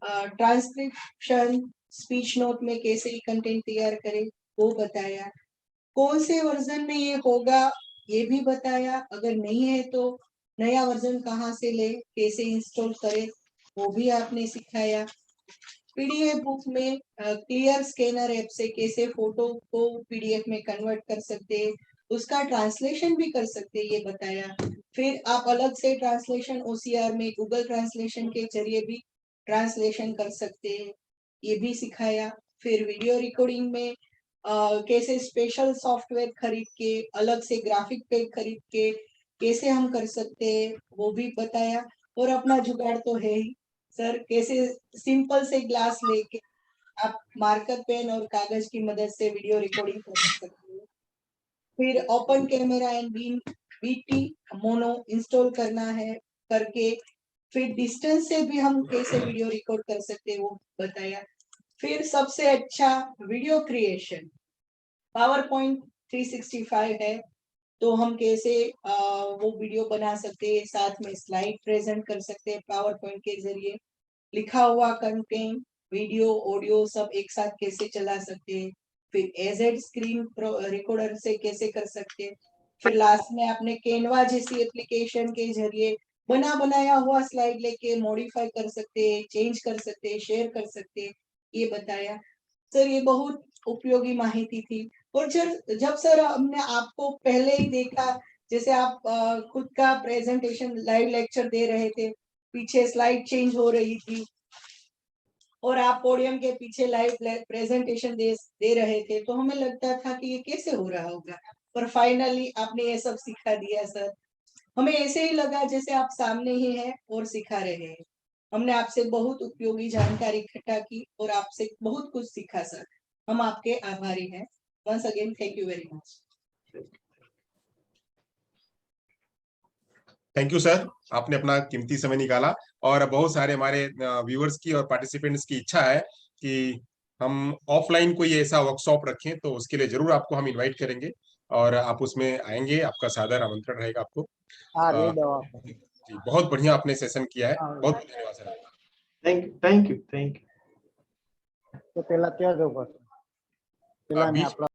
ट्रांसक्रिप्शन, स्पीच नोट में कैसे कंटेंट तैयार करें वो बताया। कौन से वर्जन में ये होगा ये भी बताया। अगर नहीं है तो नया वर्जन कहाँ से ले, कैसे इंस्टॉल करें वो भी आपने सिखाया। पीडीएफ बुक में क्लियर स्कैनर ऐप से कैसे फोटो को पीडीएफ में कन्वर्ट कर सकते हैं, उसका ट्रांसलेशन भी कर सकते हैं ये बताया। फिर आप अलग से ट्रांसलेशन ओसीआर में गूगल ट्रांसलेशन के जरिए भी ट्रांसलेशन कर सकते हैं ये भी सिखाया। फिर वीडियो रिकॉर्डिंग में कैसे स्पेशल सॉफ्टवेयर खरीद के अलग से ग्राफिक पैड खरीद के कैसे हम कर सकते हैं वो भी बताया। और अपना जुगाड़ तो है ही सर, कैसे सिंपल से ग्लास लेके आप मार्कर पेन और कागज की मदद से वीडियो रिकॉर्डिंग कर सकते हैं। फिर open camera and VT mono install करना है करके फिर डिस्टेंस से भी हम कैसे वीडियो रिकॉर्ड कर सकते हैं वो बताया। फिर सबसे अच्छा वीडियो क्रिएशन, पावर पॉइंट 365 है, तो हम कैसे वो वीडियो बना सकते हैं, साथ में स्लाइड प्रेजेंट कर सकते हैं पावर पॉइंट के जरिए, लिखा हुआ कंटेंट, वीडियो, ऑडियो सब एक साथ कैसे चला सकते हैं, फिर एजेड स्क्रीन रिकॉर्डर से कैसे कर सकते हैं, फिर लास्ट में आपने कैनवा जैसी एप्लीकेशन के जरिए बनाया हुआ स्लाइड लेके मॉडिफाई कर सकते हैं, चेंज कर सकते हैं, शेयर कर सकते हैं, ये बताया। सर ये बहुत उपयोगी माहिती थी। और जब सर हमने आपको पहले ही देखा, जैसे आप खुद का प्रेजेंटेशन लाइव लेक्चर दे रहे थे, पीछे स्लाइड चेंज हो रही थी और आप पोडियम के पीछे लाइव प्रेजेंटेशन दे रहे थे, तो हमें लगता था कि ये कैसे हो रहा होगा, पर फाइनली आपने ये सब सिखा दिया सर। हमें ऐसे ही लगा जैसे आप सामने ही हैं और सिखा रहे हैं। हमने आपसे बहुत उपयोगी जानकारी इकट्ठा की और आपसे बहुत कुछ सीखा सर। हम आपके आभारी हैं। Once again thank you very much. Thank you sir, आपने अपना कीमती समय निकाला। और बहुत सारे हमारे व्यूअर्स की और पार्टिसिपेंट्स की इच्छा है कि हम ऑफलाइन कोई ऐसा वर्कशॉप रखें, तो उसके लिए जरूर आपको हम इनवाइट करेंगे और आप उसमें आएंगे। आपका सादर आमंत्रण रहेगा आपको। जी, बहुत बढ़िया आपने सेशन किया है। बहुत धन्यवाद सर आपका। Thank you. तो पहला क्या जो बीच